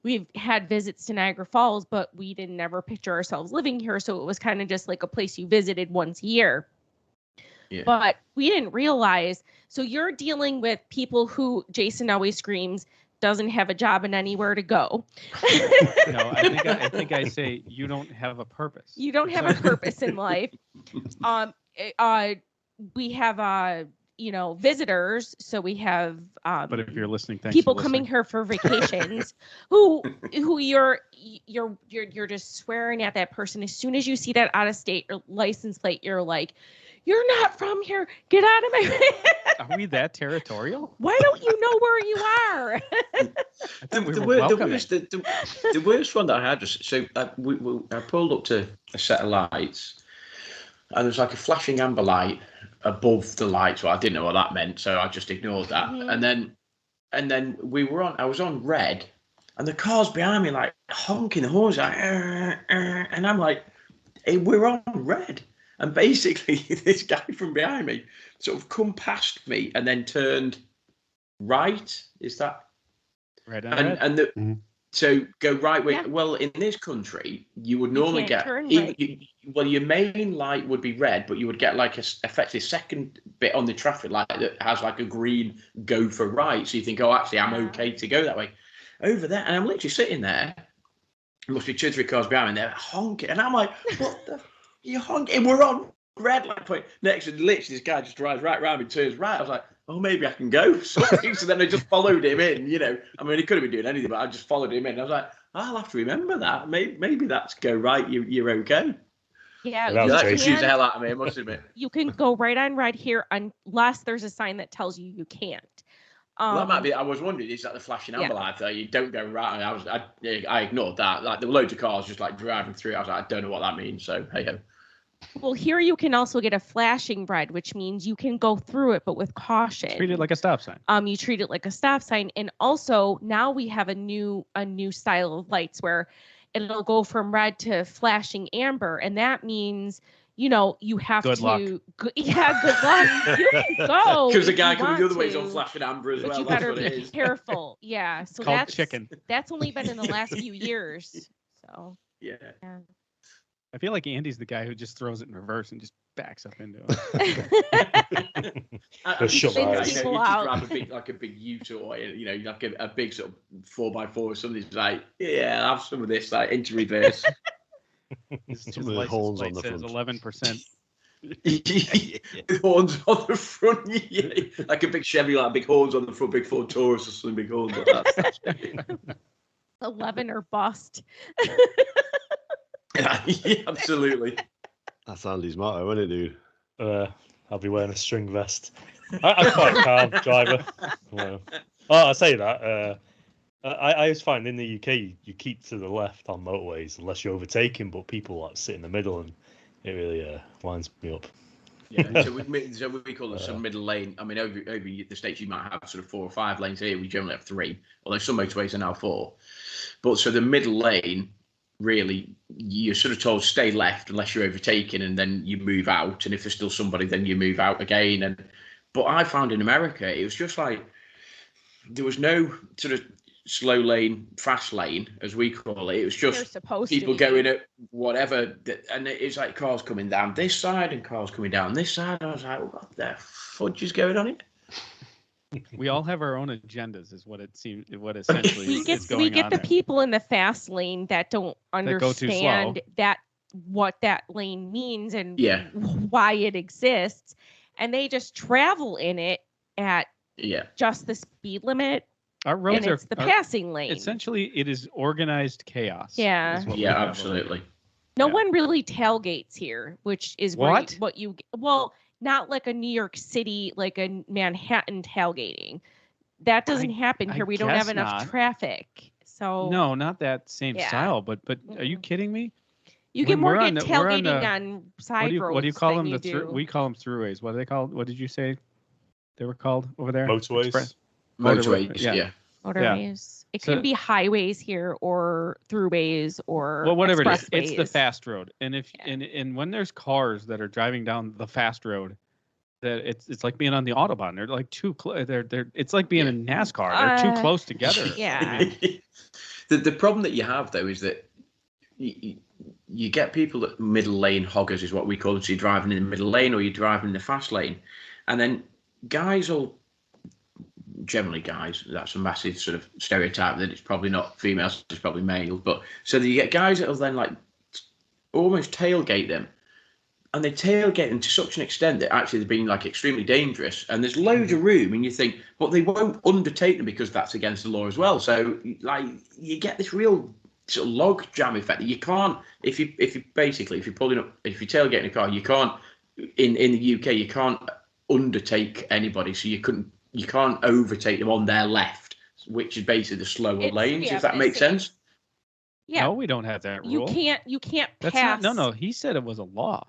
we've had visits to Niagara Falls, but we didn't ever picture ourselves living here. So it was kind of just like a place you visited once a year. Yeah. But we didn't realize. So you're dealing with people who Jason always screams doesn't have a job and anywhere to go. No, I think I say you don't have a purpose. You don't have a purpose in life. We have visitors, so we have But if you're listening, thanks people for coming listening. here for vacations who you're just swearing at that person as soon as you see that out of state or license plate. You're like, you're not from here. Get out of my way. Are we that territorial? Why don't you know where you are? I thought we The were wor- the welcoming. worst, the worst one that I had was I pulled up to a set of lights, and there was like a flashing amber light above the lights. Well, I didn't know what that meant, so I just ignored that. Mhm. And then I was on red, and the cars behind me like honking the horns, like, and I'm like, hey, we're on red. And basically, this guy from behind me sort of come past me and then turned right. Is that? Red on red. And Mhm. so go right way. Yeah. Well, in this country, you would normally can't get turn even- right. your main light would be red, but you would get like effectively second bit on the traffic light that has like a green go for right. So you think, oh, actually, I'm Yeah. okay to go that way. Over there, and I'm literally sitting there. There must be 2 or 3 cars behind me. They're honking, and I'm like, what the? You honking? We're on red light point next, and literally this guy just drives right round me, turns right. I was like, oh, maybe I can go. So then I just followed him in. I mean, he could have been doing anything, but I just followed him in. I was like, I'll have to remember that. Maybe that's go right. You're okay. Yeah, That you was That Jason. confused the can, hell out of me, I must admit. you can go right on red here unless there's a sign that tells you can't. That might be. I was wondering, is that the flashing amber yeah. light? You don't go right. I ignored that. Like there were loads of cars just like driving through. I was like, I don't know what that means. So hey ho. Well, here you can also get a flashing red, which means you can go through it, but with caution. Treat it like a stop sign. You treat it like a stop sign, and also now we have a new style of lights where it'll go from red to flashing amber, and that means you have Good to. luck. Yeah, good luck. You can go Because the if guy you coming the want other way is on to, flashing amber as but well. you That's better what it be is. careful. Yeah, so It's called that's chicken. That's only been in the last few years. So Yeah. yeah. I feel like Andy's the guy who just throws it in reverse and just backs up into it. I shut think my you eyes. just People out. grab a big U-toy, like a big sort of 4x4 or something. It's like, yeah, I'll have some of this, like into reverse. His Some of the license horns on plate the says front. 11%. With horns on the front, yeah. Like a big Chevy, like big horns on the front, big Ford Taurus or something, big horns. That's 11 or bust. yeah, absolutely. That's Andy's motto, isn't it, dude? I'll be wearing a string vest. I'm quite a calm driver. Well, I say that. I always find in the UK you keep to the left on motorways unless you're overtaking, but people like sit in the middle, and it really winds me up. Yeah, so we call it some middle lane. I mean, over the States, you might have sort of 4 or 5 lanes here. We generally have 3, although some motorways are now 4. But so the middle lane, really, you're sort of told stay left unless you're overtaken, and then you move out. And if there's still somebody, then you move out again. But I found in America, it was just like there was no sort of slow lane, fast lane, as we call it. It was They're just supposed people to be. going at whatever, and it's like cars coming down this side and cars coming down this side. I was like, what the fudge is going on here? We all have our own agendas, is what it seems. What essentially we is going we get on the there. people in the fast lane that don't go too slow. understand what that lane means and Yeah. why it exists, and they just travel in it at Yeah. just the speed limit, Our roads and are it's the are- passing lane. essentially it is organized chaos. Yeah. is what we Yeah, have. absolutely. No yeah. one really tailgates here, which is where What? well, not like a New York City, like a Manhattan tailgating. That doesn't happen I here. We don't have guess enough not. traffic. So No, not that same Yeah. style. But are you Mm-mm. kidding me? you get when more we're on good the- we're on tailgating the- on side roads. What do you call than them? you do. We call them throughways. What are they called? What did you say they were called over there? Motorways? Express? Motorways, yeah. yeah. motorways. It So- can be highways here or throughways or Well, whatever it is, it's the expressways. fast road. And if Yeah. and when there's cars that are driving down the fast road, that it's like being on the autobahn. They're like too close. They're it's like being in NASCAR. They're too Uh, close together. yeah. I mean, The problem that you have though is that you get people that middle lane hoggers is what we call them. So you're driving in the middle lane or you're driving in the fast lane, and then guys will generally guys. That's a massive sort of stereotype that it's probably not females, it's probably male. But so that you get guys that will then like almost tailgate them. And they tailgate them to such an extent that actually they're being like extremely dangerous. And there's loads of room, and you think, but they won't undertake them because that's against the law as well. So like you get this real sort of log jam effect that you can't. If you're tailgating a car, you can't in the UK you can't undertake anybody. So you can't overtake them on their left, which is basically the slower lanes. If that makes sense. Yeah. No, we don't have that rule. You can't That's pass. not, no. He said it was a law.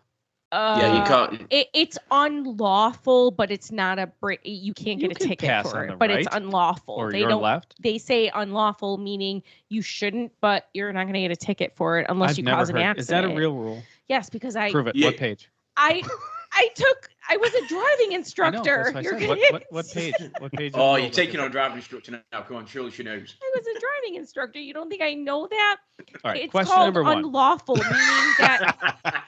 Yeah, you can't. It's unlawful, but it's not a break. You can't get a ticket pass for on the it, but it's right unlawful. Or They your don't. left. They say unlawful, meaning you shouldn't, but you're not going to get a ticket for it unless you cause an accident. Is that a real rule? Yes, because Prove it. Yeah. What page? I was a driving instructor. I know, that's what I You're said. gonna- What page? What page? Oh, you're taking on a driving instructor now. Come on, surely she knows. I was a driving instructor. You don't think I know that? All right. It's Question called number 1. unlawful,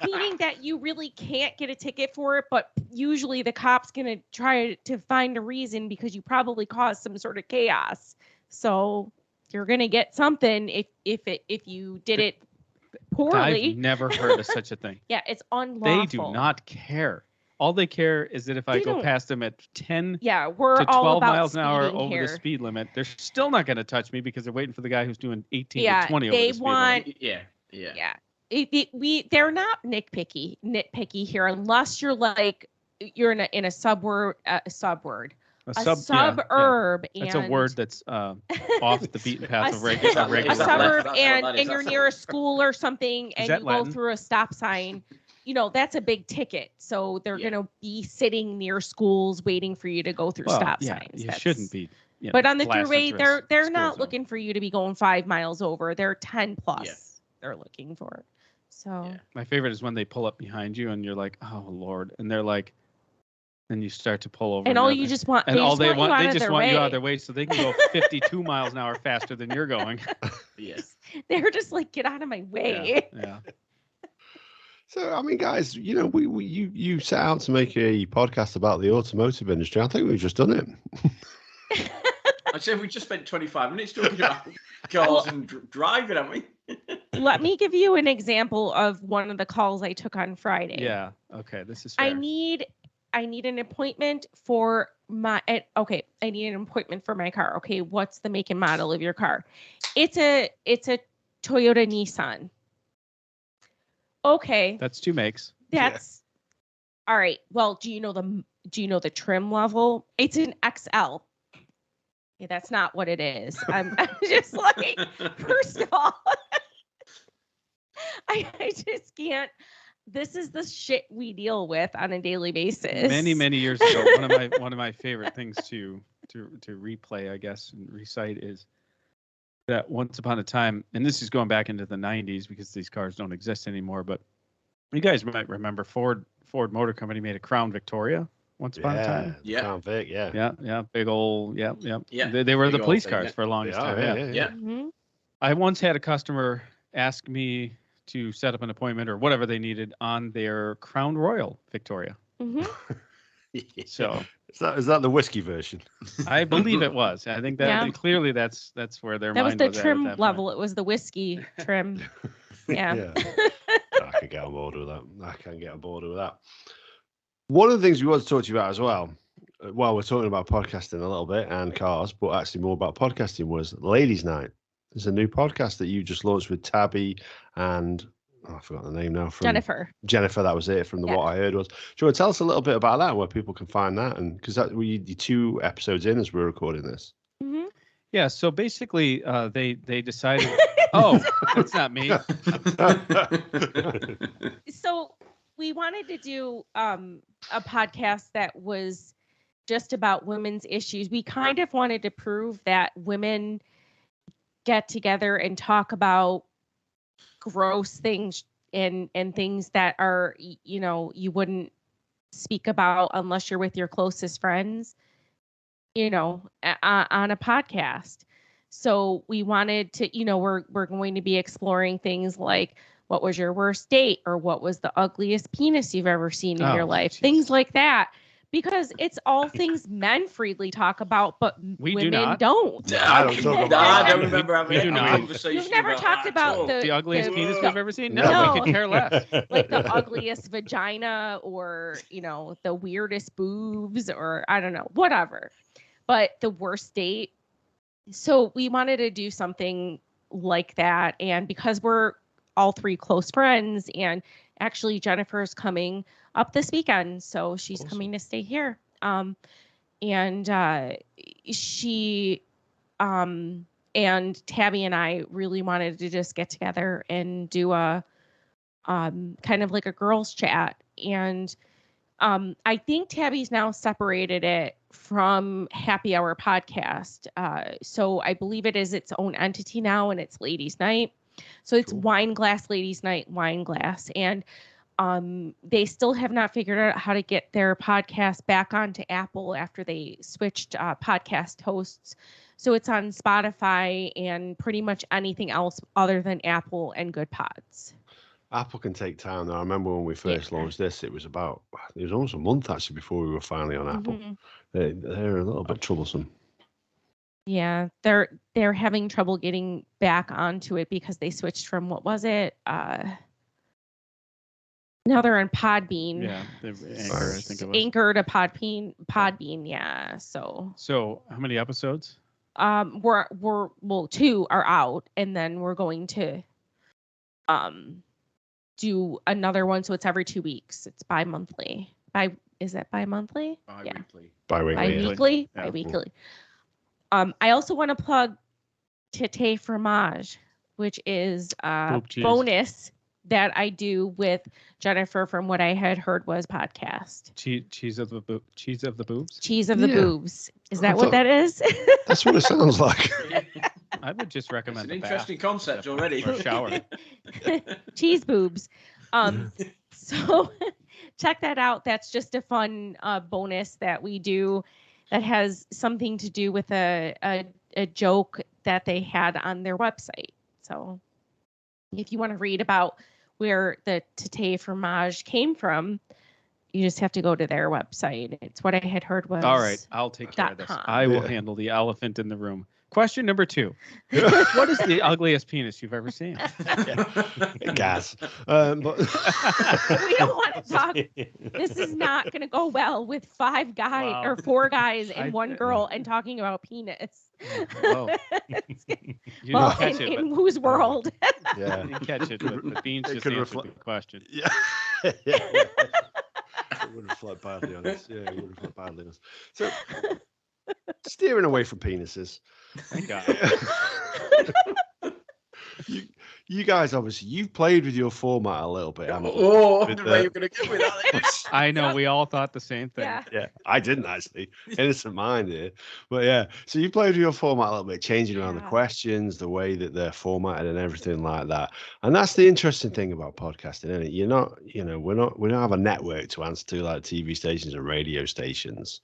meaning that you really can't get a ticket for it, but usually the cop's gonna try to find a reason because you probably caused some sort of chaos. So you're gonna get something if you did it poorly. I've never heard of such a thing. Yeah, it's unlawful. They do not care. All they care is that if I They go don't- past them at 10 Yeah, we're to all 12 about miles an hour speeding over here. the speed limit, they're still not going to touch me because they're waiting for the guy who's doing 18 Yeah, to 20 they over the speed want- limit. Yeah. Yeah. They're not nitpicky here unless you're like you're in a suburb A a suburb. and That's a word that's off the beaten path of a regular. a Is that suburb Latin? and That's you're what that near a is. school or something and that you Latin? go through a stop sign, that's a big ticket. So they're Yeah. going to be sitting near schools waiting for you to go through Well, stop yeah, signs. you shouldn't be. But on the blasting throughway, through a they're school not zone. looking for you to be going 5 miles over. They're 10 plus. Yeah. They're looking for. So Yeah. My favorite is when they pull up behind you and you're like, oh Lord, and they're like, then you start to pull over. and all they're you like- just want and all they want, you out they of just their want way. you out of their way so they can go 52 miles an hour faster than you're going. Yes. They're just like, get out of my way. Yeah. So, I mean, guys, you set out to make a podcast about the automotive industry. I think we've just done it. I said we just spent 25 minutes talking about cars and driving, haven't we? Let me give you an example of one of the calls I took on Friday. Yeah. Okay. This is fair. I need an appointment for my I need an appointment for my car. Okay, what's the make and model of your car? It's a Toyota Nissan. Okay, That's 2 makes. that's all right. Well, do you know the trim level? It's an XL. Yeah, that's not what it is. I'm just like, first of all, I just can't. This is the shit we deal with on a daily basis. Many years ago, one of my favorite things to replay, I guess, and recite is that once upon a time, and this is going back into the 90s because these cars don't exist anymore, but you guys might remember Ford Motor Company made a Crown Victoria once upon a time. Yeah. Crown Vic, yeah. Yeah, big old, yeah. Yeah, They were big the old police thing, cars yeah. for the longest time. Yeah. Mhm. I once had a customer ask me to set up an appointment or whatever they needed on their Crown Royal Victoria. Mhm. So Is that the whiskey version? I believe it was. I think that Yeah. clearly that's where their That was mind the was at trim that point. level. It was the whiskey trim. Yeah. I can get on board with that. One of the things we want to talk to you about as well, while we're talking about podcasting a little bit and cars, but actually more about podcasting, was Ladies Night. There's a new podcast that you just launched with Tabby and I forgot the name now. From Jennifer, that was it. From the Yeah. What I Heard was. Do you want to tell us a little bit about that and where people can find that? And because we 2 episodes in as we're recording this. hmm Yeah, so basically they decided oh, that's not me. So we wanted to do a podcast that was just about women's issues. We kind of wanted to prove that women get together and talk about gross things and things that are, you wouldn't speak about unless you're with your closest friends, on a podcast. So we wanted to, we're going to be exploring things like what was your worst date, or what was the ugliest penis you've ever seen in your life, things like that. Because it's all things men freely talk about, but women don't. I don't talk about I that. don't remember having We do a not. conversation. You've never talked about the ugliest penis we've ever seen? No. No, we could care less. like the ugliest vagina, or the weirdest boobs, or I don't know, whatever. But the worst date. So we wanted to do something like that, and because we're all three close friends, and actually Jennifer's coming up this weekend, so she's coming to stay here. And she and Tabby and I really wanted to just get together and do a kind of like a girls chat. And I think Tabby's now separated it from Happy Hour Podcast. So I believe it is its own entity now, and it's Ladies Night. So it's Wine Glass Ladies Night, Wine Glass. And they still have not figured out how to get their podcast back onto Apple after they switched podcast hosts. So it's on Spotify and pretty much anything else other than Apple and Good Pods. Apple can take time. Though. I remember when we first launched this, it was almost a month actually before we were finally on Apple. They're a little bit troublesome. Yeah, they're having trouble getting back onto it because they switched from, what was it? Now they're on Podbean. Yeah, Anchor, I think it was. Anchor to Podbean, yeah. So how many episodes? Well, 2 are out, and then we're going to do another one, so it's every 2 weeks. It's bi-monthly. Is that bi-monthly? Bi-weekly. Bi-weekly. Bi-weekly. I also want to plug Tete Fromage, which is a bonus that I do with Jennifer from what I had heard was podcast. Cheese of the boobs. Cheese of the boobs. Is that what that is? That's what it sounds like. I would just recommend it's an interesting concept already. For a shower. Cheese boobs. So check that out. That's just a fun bonus that we do that has something to do with a joke that they had on their website. So if you want to read about where the Tete Fromage came from, you just have to go to their website. It's what I had heard was. All right, I'll take care of this. I will handle the elephant in the room. Question number 2. What is the ugliest penis you've ever seen? Gas. But we don't want to talk. This is not going to go well with 5 guys or 4 guys and 1 girl and talking about penis. Whoa. You well, catch it, in whose world? Yeah, you catch it. But the beans just answered the question. Yeah. It would reflect badly on us. Yeah, it would reflect badly on us. So, steering away from penises. Thank God. You guys, obviously, you've played with your format a little bit, haven't you? Oh, I wonder where you're going to go with that. I know, we all thought the same thing. Yeah. I didn't actually. Innocent mind here. But yeah, so you played with your format a little bit, changing around the questions, the way that they're formatted and everything like that. And that's the interesting thing about podcasting, isn't it? You're not, we don't have a network to answer to like TV stations and radio stations.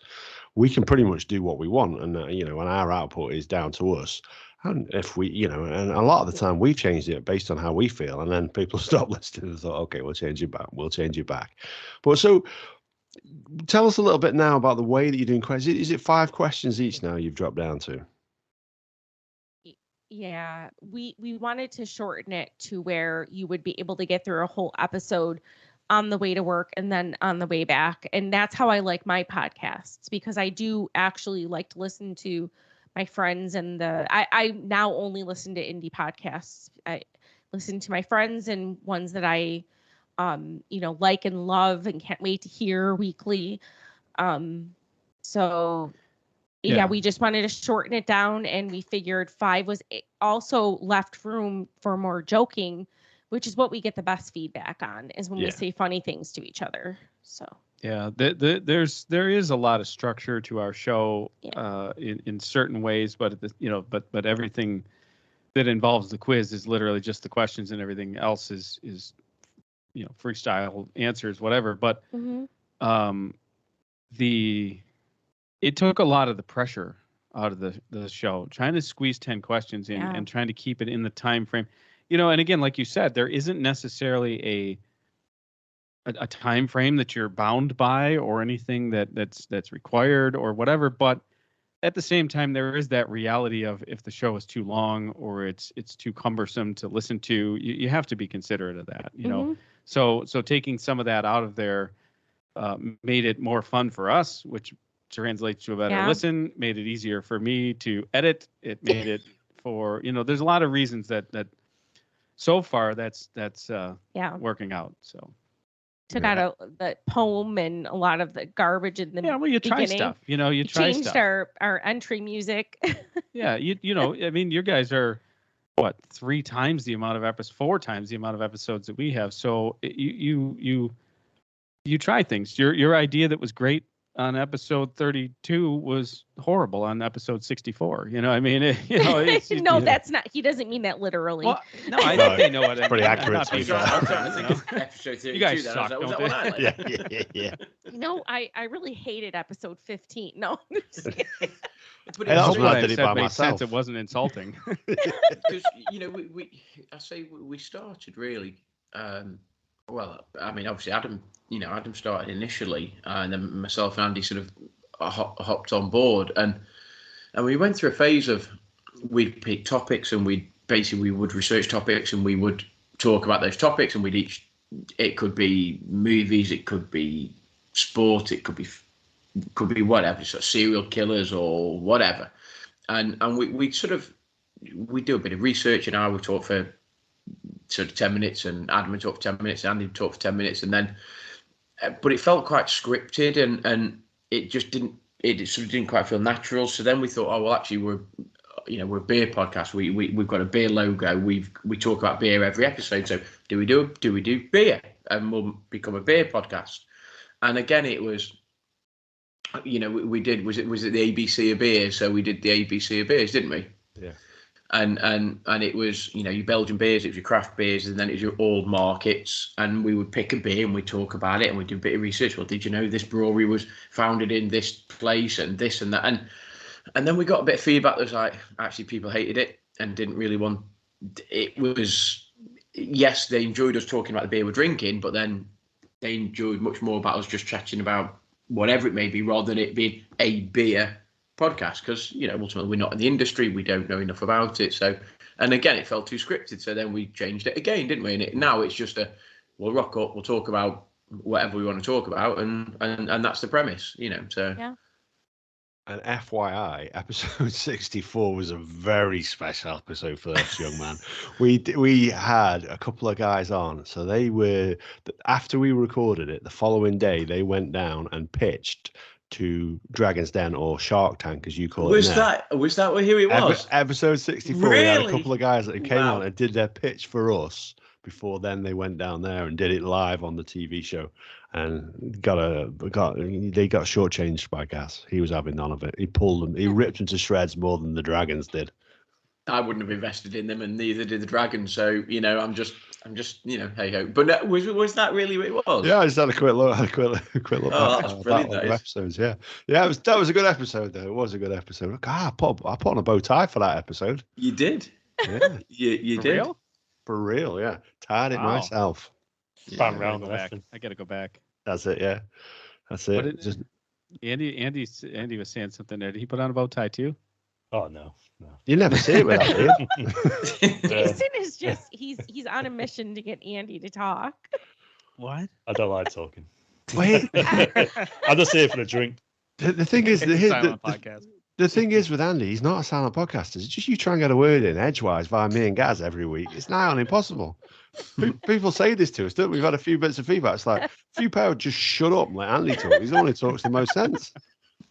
We can pretty much do what we want. And, and our output is down to us. And if we, and a lot of the time we've changed it based on how we feel, and then people stop listening and thought, okay, we'll change it back. But so tell us a little bit now about the way that you're doing questions. Is it 5 questions each now you've dropped down to? Yeah, we wanted to shorten it to where you would be able to get through a whole episode on the way to work and then on the way back. And that's how I like my podcasts, because I do actually like to listen to my friends, and I now only listen to indie podcasts. I listen to my friends and ones that I like and love and can't wait to hear weekly. So we just wanted to shorten it down, and we figured 5 was also left room for more joking, which is what we get the best feedback on, is when we say funny things to each other. So yeah, there is a lot of structure to our show in certain ways, but but everything that involves the quiz is literally just the questions, and everything else is freestyle answers, whatever. But it took a lot of the pressure out of the show, trying to squeeze 10 questions in Yeah. and trying to keep it in the time frame. And again, like you said, there isn't necessarily a time frame that you're bound by or anything that's required or whatever, but at the same time, there is that reality of if the show is too long or it's too cumbersome to listen to, you have to be considerate of that, Mhm. So taking some of that out of there made it more fun for us, which translates to a better Yeah. listen, made it easier for me to edit. It made it for, there's a lot of reasons that so far that's Yeah. working out. So Took out the poem and a lot of the garbage in the yeah, well, you try beginning. stuff, you We try changed stuff. our entry music. Yeah, I mean, you guys are what 4 times the amount of episodes that we have. So you try things. Your idea that was great on episode 32 was horrible on episode 64. I mean, it's No, that's not. He doesn't mean that literally. well, no, I No, think they know what I mean. pretty I'm accurate, not to be being fair. I'm sarcastic, trying to you think know? of episode 32. You guys then. suck, Was don't that they? one I like? Yeah. No, I really hated episode 15. No. But Hey, it's that was Hopefully when I what did it said by made myself. sense. It wasn't insulting. because we started really. Well, I mean, obviously Adam started initially, and then myself and Andy sort of hopped on board, and we went through a phase of we'd pick topics, and we would research topics, and we would talk about those topics, and it could be movies, it could be sport, it could be whatever, sort of serial killers or whatever, and we do a bit of research, and I would talk for sort of 10 minutes, and Adam would talk for 10 minutes, and Andy would talk for 10 minutes, and then, but it felt quite scripted, and it just didn't quite feel natural. So then we thought, oh well, actually we're a beer podcast. We've got a beer logo. We talk about beer every episode. So do we do beer, and we'll become a beer podcast? And again, it was, we did. Was it the ABC of beer? So we did the ABC of beers, didn't we? Yeah. And it was, your Belgian beers, it was your craft beers, and then it was your old markets, and we would pick a beer and we'd talk about it, and we'd do a bit of research. Well, did you know this brewery was founded in this place and this and that? And then we got a bit of feedback that was like, actually people hated it and didn't really want it. Was, yes, they enjoyed us talking about the beer we're drinking, but then they enjoyed much more about us just chatting about whatever it may be, rather than it being a beer podcast, because ultimately we're not in the industry, we don't know enough about it. So, and again, it felt too scripted, so then we changed it again, didn't we? And now it's just we'll rock up, we'll talk about whatever we want to talk about, and that's the premise, so Yeah. And FYI, episode 64 was a very special episode for this young man. We had a couple of guys on, so they were, after we recorded it, the following day they went down and pitched to Dragon's Den, or Shark Tank as you call it now. Was that who it was? Episode 64, we had a Really? couple of guys that came Wow. on and did their pitch for us before then they went down there and did it live on the TV show, and they got shortchanged by Gas. He was having none of it. He pulled them, he ripped them to shreds more than the Dragons did. I wouldn't have invested in them, and neither did the Dragons. So I'm just hey ho. But no, was that really what it was? Yeah, I just had a quick look. Oh, that's brilliant, that the is. episodes. Yeah, that was a good episode though. It was a good episode. God, I put on a bow tie for that episode. You did. Yeah, You For did. real? for real. Yeah, tied it Wow. myself. Span I round gotta and go back. everything. I gotta go back. That's it. Yeah, that's What it. did- Just Andy was saying something there. Did he put on a bow tie too? Oh no. you never see it without it. Jason is just he's on a mission to get Andy to talk. What? I don't like talking. Wait, I'm just here for the drink. the thing is, Silent podcast. the thing is with Andy, he's not a silent podcaster. It's just you try and get a word in edgewise via me and Gaz every week. It's nigh on impossible. People say this to us, don't we? We've had a few bits of feedback. It's like, few power, just shut up and let Andy talk. He's the one who talks the most sense.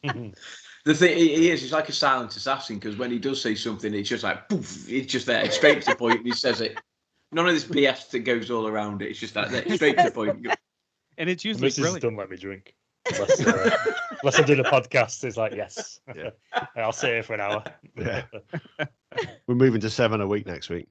The thing he's like a silent assassin, because when he does say something, it's just like poof, it's just there, straight to the point, and he says it. None of this BS that goes all around it. It's just like that, straight to the point. And it's The usually missus brilliant. don't let me drink. Unless I do the podcast, it's like, yes. Yeah. I'll sit here for an hour. Yeah. We're moving to 7 a week next week.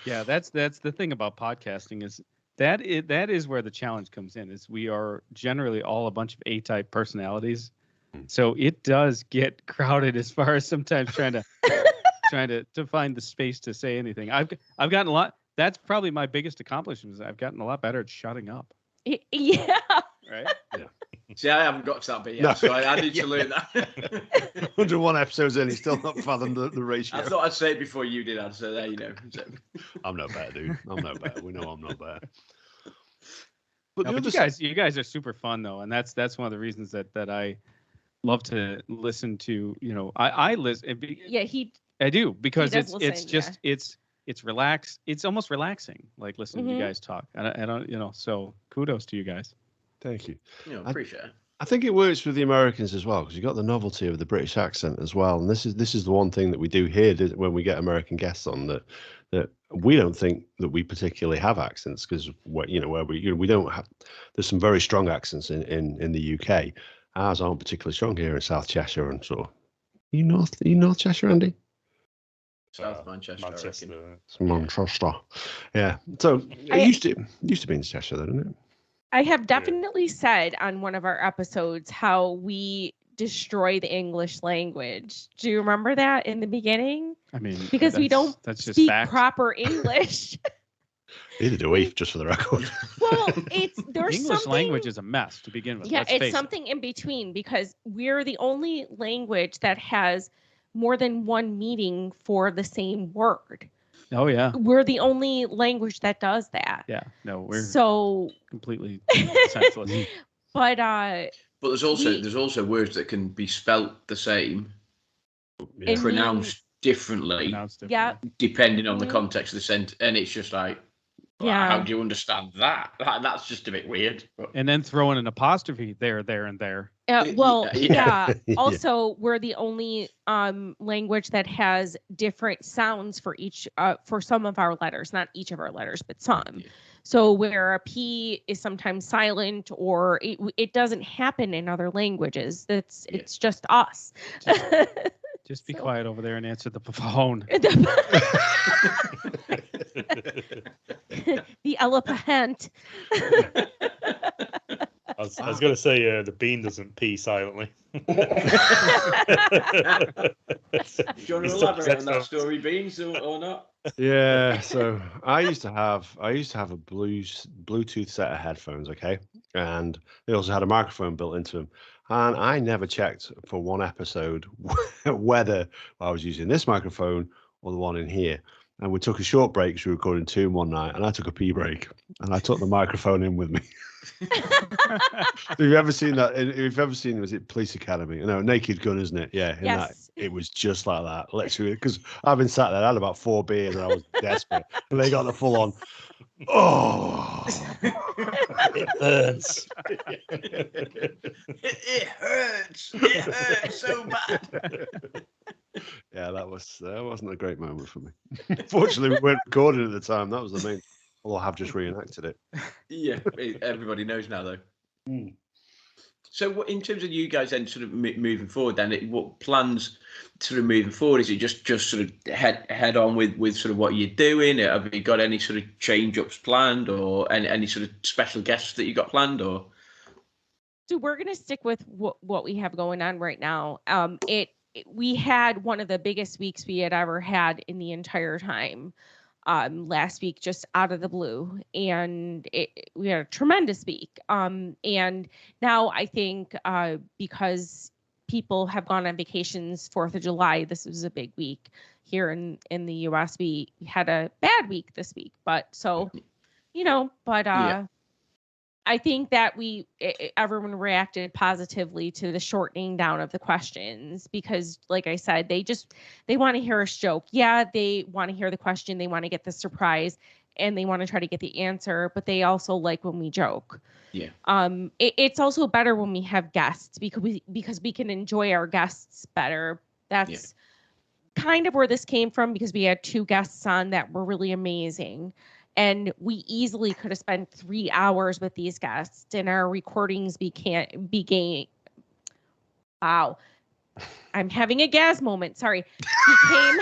Yeah, that's the thing about podcasting is that is where the challenge comes in. Is we are generally all a bunch of A-type personalities, so it does get crowded as far as sometimes trying to find the space to say anything. I've gotten a lot. That's probably my biggest accomplishment. Is I've gotten a lot better at shutting up. Yeah. Right. Yeah. See, I haven't got to that bit yet, No. so I need to learn that. 101 episodes in, he's still not fathomed the ratio. I thought I'd say it before you did, so there you know. So, I'm no better, dude. I'm no better. We know I'm no better. But No, the but other you guys are super fun though, and that's one of the reasons that I love to listen to. You know, I listen. Yeah, I do because does it's listen, just it's relaxed. It's almost relaxing, like listening to Mhm. you guys talk. I don't, so kudos to you guys. Thank you. appreciate it. I think it works with the Americans as well because you got the novelty of the British accent as well, and this is the one thing that we do here when we get American guests on that we don't think that we particularly have accents because where we don't have. There's some very strong accents in the UK. Ours aren't particularly strong here in South Cheshire and sort of. You North Cheshire, Andy? South Manchester, I Manchester. reckon. It's Manchester. Yeah. So it used to be in Cheshire, though, didn't it? I have definitely said on one of our episodes how we destroy the English language. Do you remember that in the beginning? I mean, Because we don't that's just speak fact. proper English. Neither do we, just for the record. Well, there's English something, language is a mess to begin with. yeah, Let's it's face something in between because we're the only language that has more than one meaning for the same word. it. Oh yeah, We're the only language that does that. yeah. No, we're So, completely senseless. but But there's also words that can be spelt the same, Yeah. And- pronounced differently, Pronounced yeah, differently. depending on the Mhm. context of the sentence, and it's just like, Yeah. how do you understand that? That's just a bit weird. But And then throw in an apostrophe there, and there. well, Yeah. yeah. Yeah. Also, we're the only language that has different sounds for each for some of our letters, not each of our letters, but some. Yeah. So where a P is sometimes silent or it doesn't happen in other languages. It's just us. Just be So- quiet over there and answer the phone. The elephant. I was going to say the bean doesn't pee silently. Do you want to elaborate on that story, Beans, or not? Yeah, so I used to have a Bluetooth set of headphones, okay, and they also had a microphone built into them, and I never checked for one episode whether I was using this microphone or the one in here. And we took a short break. So we were recording 2 in one night, and I took a pee break, and I took the microphone in with me. Have you ever seen that? If you've ever seen, was it Police Academy? No, Naked Gun, isn't it? Yeah. Yes. It was just like that, literally. Because I've been sat there, I had about 4 beers, and I was desperate. And they got the full on. Oh, It burns. It hurts. It hurts so bad. yeah, that wasn't a great moment for me. Fortunately, we weren't recording at the time. That was the main. Although I have just reenacted it. Yeah, everybody knows now, though. Mm. So, in terms of you guys then, sort of moving forward, then what plans sort of moving forward? Is it just sort of head on with sort of what you're doing? Have you got any sort of change ups planned, or any sort of special guests that you got planned, or? So we're gonna stick with what we have going on right now. We had one of the biggest weeks we had ever had in the entire time. Last week, just out of the blue, and we had a tremendous week. And now I think because people have gone on vacations, 4th of July, this was a big week here in the U.S. We had a bad week this week, but Yeah. I think that everyone reacted positively to the shortening down of the questions because, like I said, they want to hear us joke. Yeah, they want to hear the question, they want to get the surprise, and they want to try to get the answer, but they also like when we joke. Yeah. It's also better when we have guests because we can enjoy our guests better. That's kind of where this came from because we had 2 guests on that were really amazing. And we easily could have spent 3 hours with these guests, and our recordings became wow. I'm having a gas moment. Sorry. Became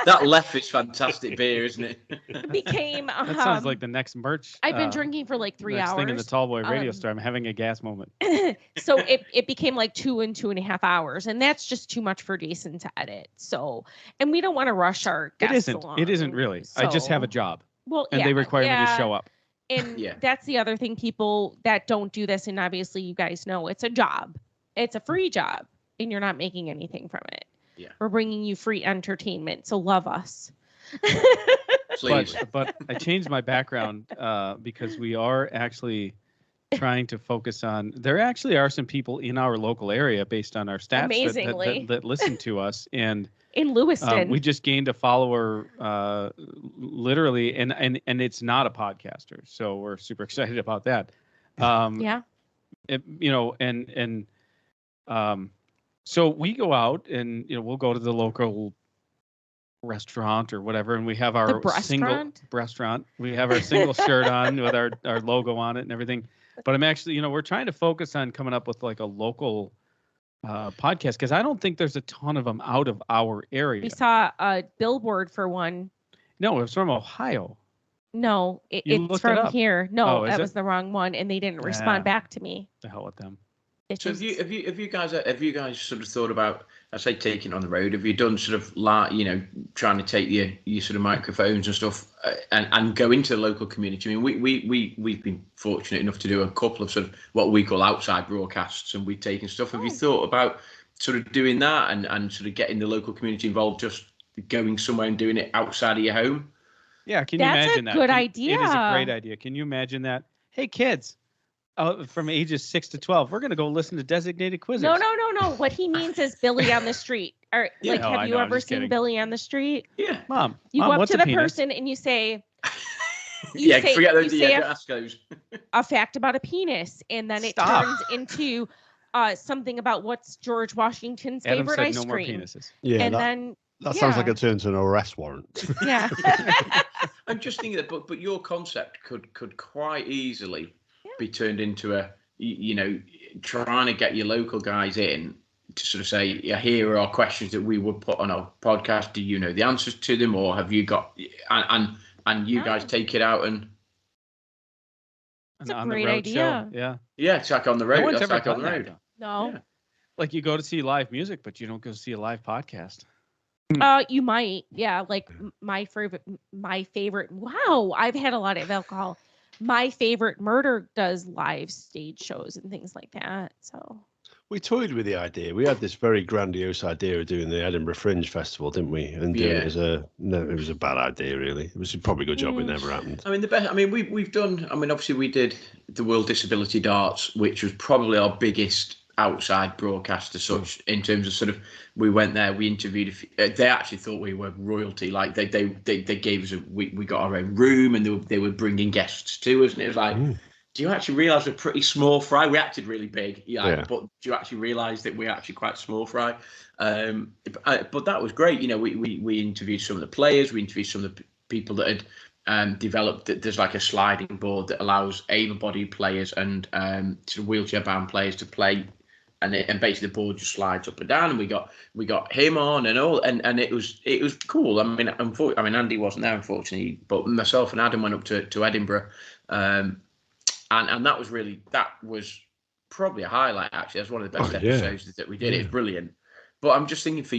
That Left is fantastic beer, isn't it? became. That sounds like the next merch. I've been drinking for like 3 next hours. thing in the Tallboy radio store. I'm having a gas moment. So it became like 2.5 hours, and that's just too much for Jason to edit. So, and we don't want to rush our guests along. It isn't really. I just have a job, Well, and they require me to show up. And Yeah. that's the other thing, people that don't do this, and obviously you guys know it's a job. It's a free job, and you're not making anything from it. Yeah. We're bringing you free entertainment, so love us. Please. But I changed my background because we are actually trying to focus on. There actually are some people in our local area, based on our stats, Amazingly. that listen to us, and In Lewiston. we just gained a follower, literally, and it's not a podcaster, so we're super excited about that. Yeah. So we go out and we'll go to the local restaurant or whatever, and we have our single restaurant. We have our single shirt on with our logo on it and everything. But I'm actually, we're trying to focus on coming up with like a local podcast, because I don't think there's a ton of them out of our area. We saw a billboard for one. No, it was from Ohio. No, You it's looked it from up. here. No, Oh, is that it? was the wrong one, and they didn't respond back to me. The hell with them. So have you guys sort of thought about, I say, taking it on the road? Have you done sort of trying to take your sort of microphones and stuff and go into the local community? I mean, we've been fortunate enough to do a couple of sort of what we call outside broadcasts, and we've taken stuff. Have you thought about sort of doing that and sort of getting the local community involved, just going somewhere and doing it outside of your home? Yeah, can you That's imagine that? a good idea. It is a great idea. Can you imagine that? Hey, kids, from ages 6 to 12, we're going to go listen to Designated Quizzers. No. What he means is Billy on the street. Or Yeah. have I you know, I'm ever just seen kidding. Billy on the street? Yeah. Mom, You go up what's to a the penis? person and you say, Forget those. you say Don't ask those. a fact about a penis, and then it Stop. turns into something about what's George Washington's Adam favorite said ice no more cream. penises. Yeah, And that, then that sounds like yeah. a turn to an arrest warrant. yeah. I'm just thinking that, but your concept could quite easily be turned into a, trying to get your local guys in to sort of say, yeah, here are questions that we would put on our podcast. Do you know the answers to them, or have you got and you guys take it out and That's a on great the road idea. show. it's like on the No road. one's That's ever like on done the that, road. though. No. Yeah. Like you go to see live music, but you don't go see a live podcast. You might. Yeah. Like my favorite. Wow. I've had a lot of alcohol. My favorite murder does live stage shows and things like that. So We toyed with the idea. We had this very grandiose idea of doing the Edinburgh Fringe Festival, didn't we? And doing it as it was a bad idea, really. It was probably a good job it never happened. I mean, the best. I mean, we've done. I mean, obviously, we did the World Disability Darts, which was probably our biggest outside broadcast as such, in terms of sort of, we went there, we interviewed. They actually thought we were royalty. Like they gave us we got our own room, and they were bringing guests to us, and it was like. Do you actually realise we're pretty small fry? We acted really big, but do you actually realise that we're actually quite small fry? But that was great. We interviewed some of the players. We interviewed some of the people that had developed. There's like a sliding board that allows able-bodied players and sort of wheelchair-bound players to play, and basically the board just slides up and down. And we got him on and all, and it was cool. I mean, Andy wasn't there, unfortunately, but myself and Adam went up to Edinburgh. And that was probably a highlight, actually. That's one of the best episodes that we did. It's brilliant. But I'm just thinking for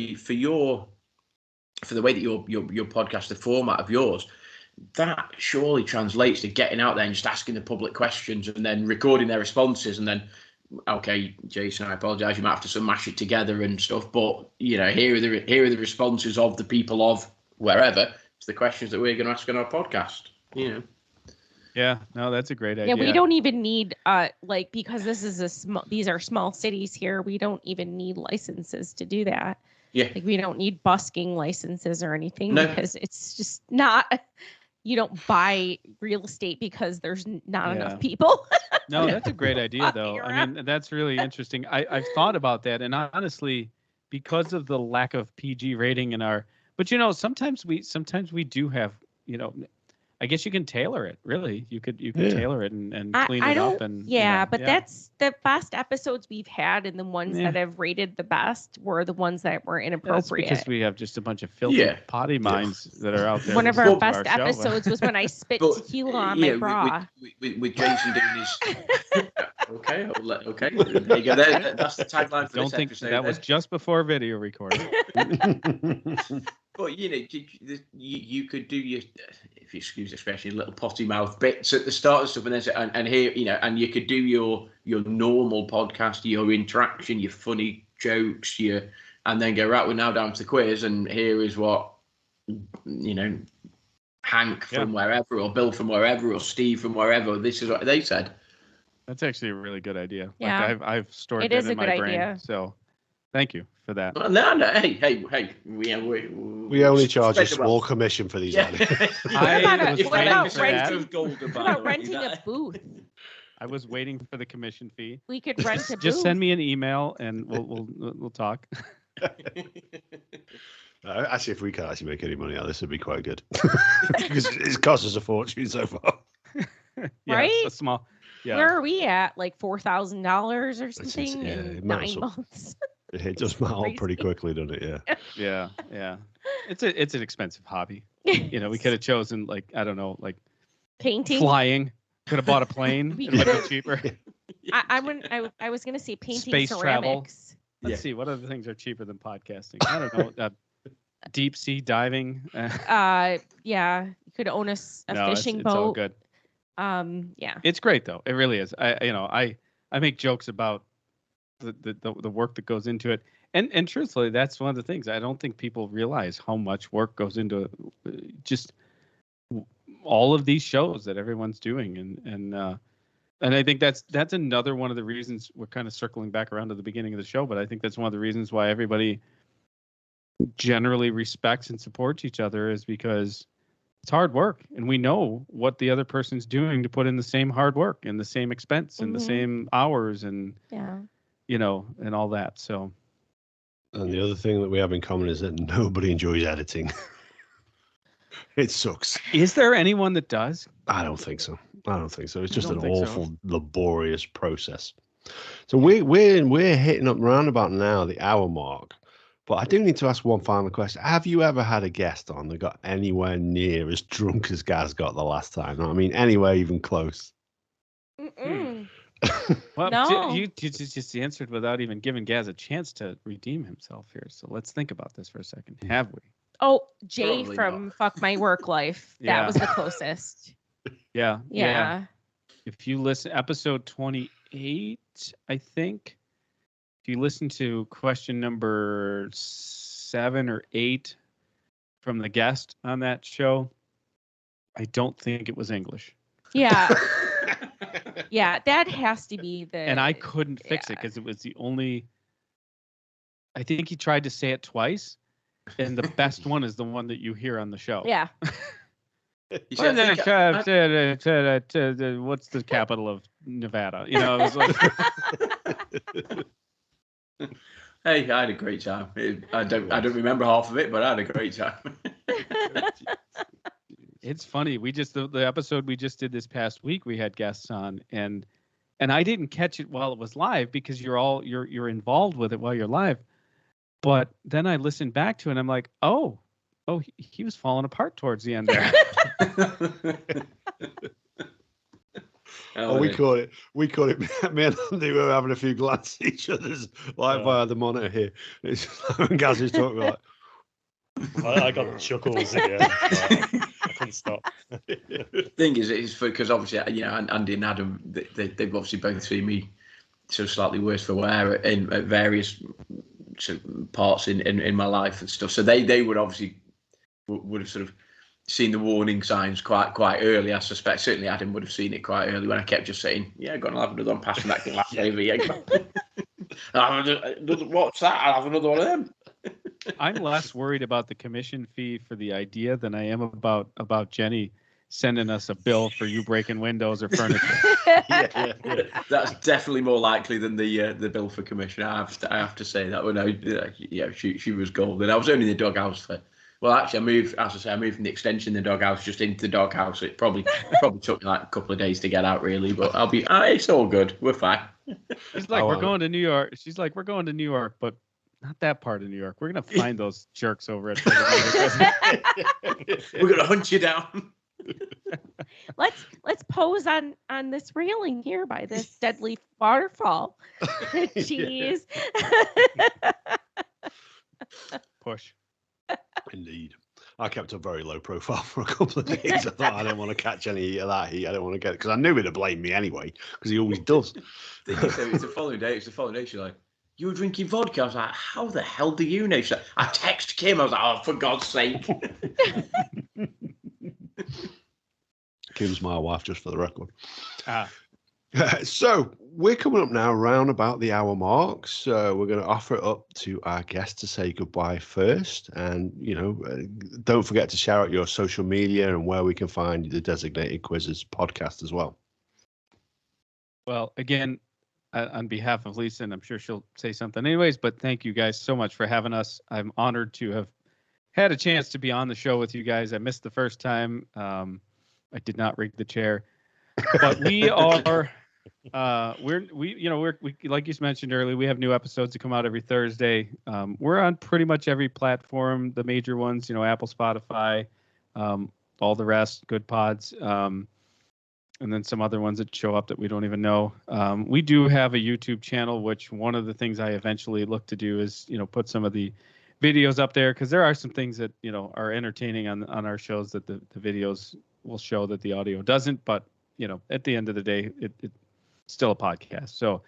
the way that your podcast, the format of yours, that surely translates to getting out there and just asking the public questions and then recording their responses, and then, okay, Jason, I apologise, you might have to sort of mash it together and stuff, but here are the responses of the people of wherever. It's the questions that we're going to ask on our podcast. Yeah, no, that's a great idea. yeah, we don't even need because this is these are small cities here. We don't even need licenses to do that. Yeah, like we don't need busking licenses or anything because it's just not. You don't buy real estate because there's not enough people. No, that's a great idea, though. I mean, that's really interesting. I've thought about that, and honestly, because of the lack of PG rating in our, but sometimes we do have, I guess you can tailor it. Really, you could Yeah. tailor it and clean I it up don't. and Yeah, but yeah. that's the best episodes we've had, and the ones Yeah. that have rated the best were the ones that were That's inappropriate. because we have just a bunch of filthy Yeah. potty minds that are out there. One of listening our to best show. episodes was when I spit But, tequila on yeah, my bra. with Jason doing his. Okay, okay. There you go. That's the tagline for Don't this think episode. that was then. just before video recording. But you could do your, if you excuse the expression, little potty mouth bits at the start and stuff, and then and here and you could do your normal podcast, your interaction, your funny jokes, and then go right. We're now down to the quiz, and here is what Hank from wherever, or Bill from wherever, or Steve from wherever. This is what they said. That's actually a really good idea. Yeah. Like I've stored It that is in a my good brain. idea. So thank you for that. Well, no. Hey. We only charge a small commission for these. Yeah. ideas. What about What renting a booth? I was waiting for the commission fee. We could rent a booth. Just send me an email and we'll talk. Actually, if we can't actually make any money out of this, it'd be quite good. Because it's cost us a fortune so far. Yeah, Right? it's a small. Yeah. Where are we at? Like $4,000 or It's- something yeah, in it 9 mounts up. months. It does mount up pretty quickly, doesn't it? Yeah. Yeah. It's an expensive hobby. We could have chosen like I don't know, like Painting. flying. Could have bought a plane. We It would have could've- been cheaper. I was gonna say painting Space travel. ceramics. Let's see what other things are cheaper than podcasting. I don't know. Deep sea diving. Yeah, you could own a No, fishing it's all boat. good. Yeah. It's great though. It really is. I make jokes about the work that goes into it, and truthfully, that's one of the things I don't think people realize how much work goes into just all of these shows that everyone's doing, and I think that's another one of the reasons we're kind of circling back around to the beginning of the show, but I think that's one of the reasons why everybody generally respects and supports each other is because it's hard work, and we know what the other person's doing to put in the same hard work and the same expense and the Mhm. same hours and Yeah. and all that. So And the other thing that we have in common is that nobody enjoys editing. It sucks. is there anyone that does? I don't think so. It's just don't an think so. awful, laborious process. So we're hitting up round about now the hour mark. But I do need to ask one final question. Have you ever had a guest on that got anywhere near as drunk as Gaz got the last time? I mean, anywhere even close? Mm-mm. Well, No. you just answered without even giving Gaz a chance to redeem himself here. So let's think about this for a second. Have we? Oh, Jay Probably from Fuck My Work Life. That Yeah. was the closest. Yeah. Yeah. If you listen, episode 28, I think. If you listen to question number 7 or 8 from the guest on that show, I don't think it was English. Yeah. Yeah. That has to be the. And I couldn't fix it yeah. because it was the only. I think he tried to say it twice, and the best one is the one that you hear on the show. Yeah. You see, I think What's the capital of Nevada? It was like. hey, I had a great time. I don't remember half of it, but I had a great time. It's funny. We just the episode we just did this past week, we had guests on, and I didn't catch it while it was live because you're involved with it while you're live. But then I listened back to it and I'm like, oh, he was falling apart towards the end there. We caught it. Me and Andy were having a few glances at each other's like via the monitor here. It's just when Gaz is talking like. I got the chuckles at the end. I couldn't stop. Thing is, it's because obviously, Andy and Adam, they've obviously both seen me so slightly worse for wear in at various parts in my life and stuff. So they would obviously would have sort of seen the warning signs quite early. I suspect certainly Adam would have seen it quite early when I kept just saying, "Yeah, go and have another one, passing that glass over. Yeah, what's that? I'll have another one of them." I'm less worried about the commission fee for the idea than I am about Jenny sending us a bill for you breaking windows or furniture. Yeah. That's definitely more likely than the bill for commission. I have to say that. Well, no, yeah, she was golden. I was only in the doghouse for Well, actually, I moved from the extension in the doghouse just into the doghouse. It probably took me like a couple of days to get out, really. But it's all good. We're fine. She's like, we're going to New York. She's like, we're going to New York, but not that part of New York. We're gonna find those jerks over at. We're gonna hunt you down. Let's pose on this railing here by this deadly waterfall. Jeez. Push. Indeed. I kept a very low profile for a couple of days. I thought I didn't want to catch any of that heat. I didn't want to get it because I knew he'd have blamed me anyway because he always does. It's the following day. She's like, "You were drinking vodka." I was like, "How the hell do you know?" She's like, "I text Kim." I was like, "Oh, for God's sake." Kim's my wife, just for the record. Ah. So we're coming up now around about the hour mark. So we're going to offer it up to our guest to say goodbye first. And, don't forget to shout out your social media and where we can find the Designated Quizzes podcast as well. Well, again, on behalf of Lisa, and I'm sure she'll say something anyways, but thank you guys so much for having us. I'm honored to have had a chance to be on the show with you guys. I missed the first time. I did not rig the chair, but we are, we like you mentioned earlier, we have new episodes that come out every Thursday. We're on pretty much every platform, the major ones, Apple, Spotify, all the rest, Good Pods, and then some other ones that show up that we don't even know. We do have a YouTube channel, which one of the things I eventually look to do is, put some of the videos up there, because there are some things that, are entertaining on our shows that the videos will show that the audio doesn't. But, at the end of the day, it's still a podcast. So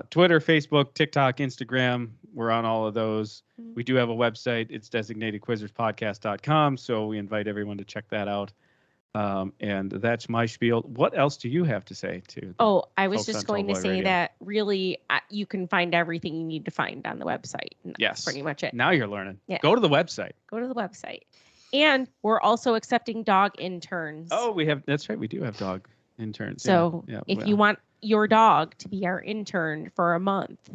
Twitter, Facebook, TikTok, Instagram, we're on all of those. We do have a website. It's designated-quizzerspodcast.com. So we invite everyone to check that out. And that's my spiel. What else do you have to say to? I was just going to say Radio? that really you can find everything you need to find on the website. And that's Yes. pretty much it. Now you're learning. Yeah. Go to the website. Go to the website. And we're also accepting dog interns. Oh, that's right. We do have dog interns. So if you want your dog to be our intern for a month,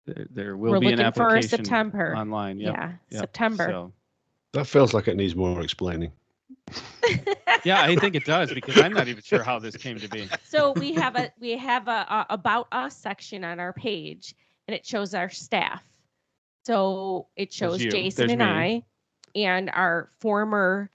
there will we're be an looking for application September. online. Yep. Yeah, Yep. September. So, That feels like it needs more explaining. yeah, I think it does, because I'm not even sure how this came to be. So we have a about us section on our page, and it shows our staff. So it shows you. Jason There's and me. I, and our former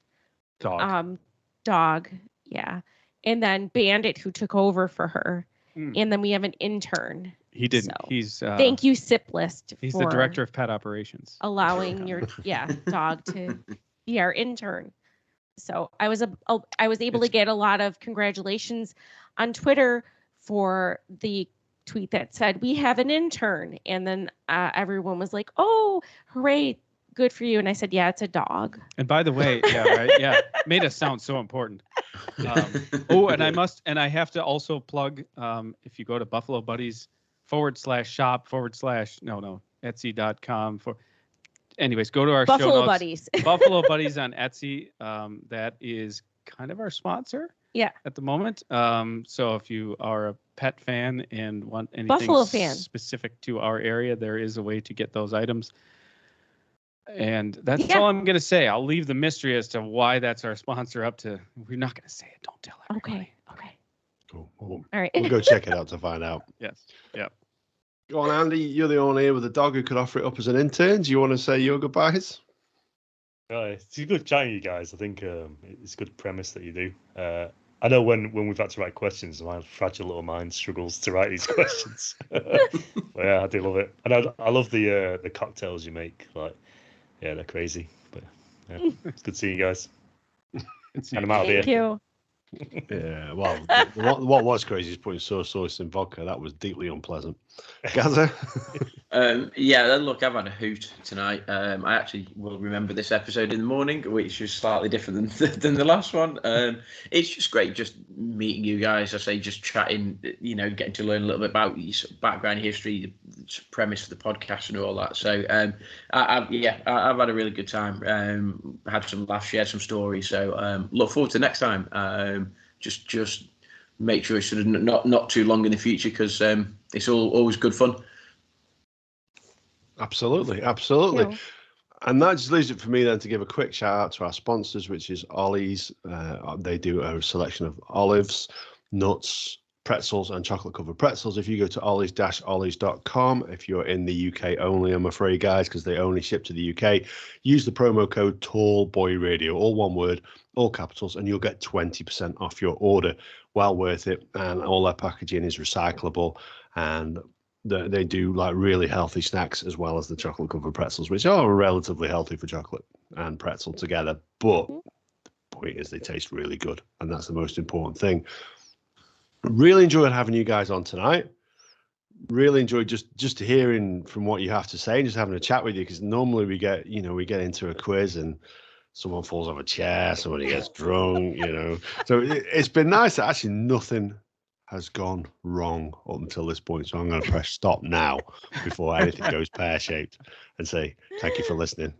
Dog. dog, yeah, and then Bandit, who took over for her, Hmm. and then we have an intern. He didn't. so, He's Thank you, Siplist. He's for the director of pet operations. allowing your dog to be our intern. So I was able to get a lot of congratulations on Twitter for the tweet that said we have an intern, and then everyone was like, "Oh, hooray, good for you!" And I said, "Yeah, it's a dog." And by the way, yeah, right, yeah, made us sound so important. And I have to also plug. If you go to Buffalo Buddies /shop/ Etsy.com for. Anyways, go to our show Buffalo notes. Buddies. Buffalo Buddies on Etsy. That is kind of our sponsor. Yeah. At the moment. So if you are a pet fan and want anything Buffalo fan. specific to our area, there is a way to get those items. And that's Yeah. all I'm going to say. I'll leave the mystery as to why that's our sponsor up to. We're not going to say it. Don't tell everybody. Okay. Cool. We'll All right. go check it out to find out. Yes. Yep. Go on, Andy. You're the only here with a dog who could offer it up as an intern. Do you want to say your goodbyes? It's a good chatting, you guys. I think it's a good premise that you do. I know when we've had to write questions, my fragile little mind struggles to write these questions. But yeah, I do love it, and I love the cocktails you make. Like, yeah, they're crazy. But yeah, it's good seeing you guys. And I'm out of here. Thank you. Yeah, well, what was crazy is putting soy sauce in vodka. That was deeply unpleasant. Gaza? Look, I've had a hoot tonight. I actually will remember this episode in the morning, which is slightly different than the last one. It's just great just meeting you guys. I say just chatting, getting to learn a little bit about your background, history, the premise of the podcast and all that. So I've had a really good time. Had some laughs, shared some stories. So look forward to next time. Just make sure it's sort of not too long in the future, because it's always good fun. Absolutely. And that just leaves it for me then to give a quick shout out to our sponsors, which is Ollie's. They do a selection of olives, nuts, pretzels, and chocolate covered pretzels. If you go to ollies-ollies.com, if you're in the UK only, I'm afraid, guys, because they only ship to the UK, use the promo code TALLBOYRADIO, all one word, all capitals, and you'll get 20% off your order. Well worth it. And all their packaging is recyclable, and they do like really healthy snacks as well as the chocolate covered pretzels, which are relatively healthy for chocolate and pretzel together. But the point is they taste really good, and that's the most important thing. Really enjoyed having you guys on tonight. Really enjoyed just hearing from what you have to say and just having a chat with you, because normally we get into a quiz and someone falls off a chair, somebody gets drunk, So it's been nice that actually nothing has gone wrong up until this point. So I'm going to press stop now before anything goes pear-shaped and say thank you for listening.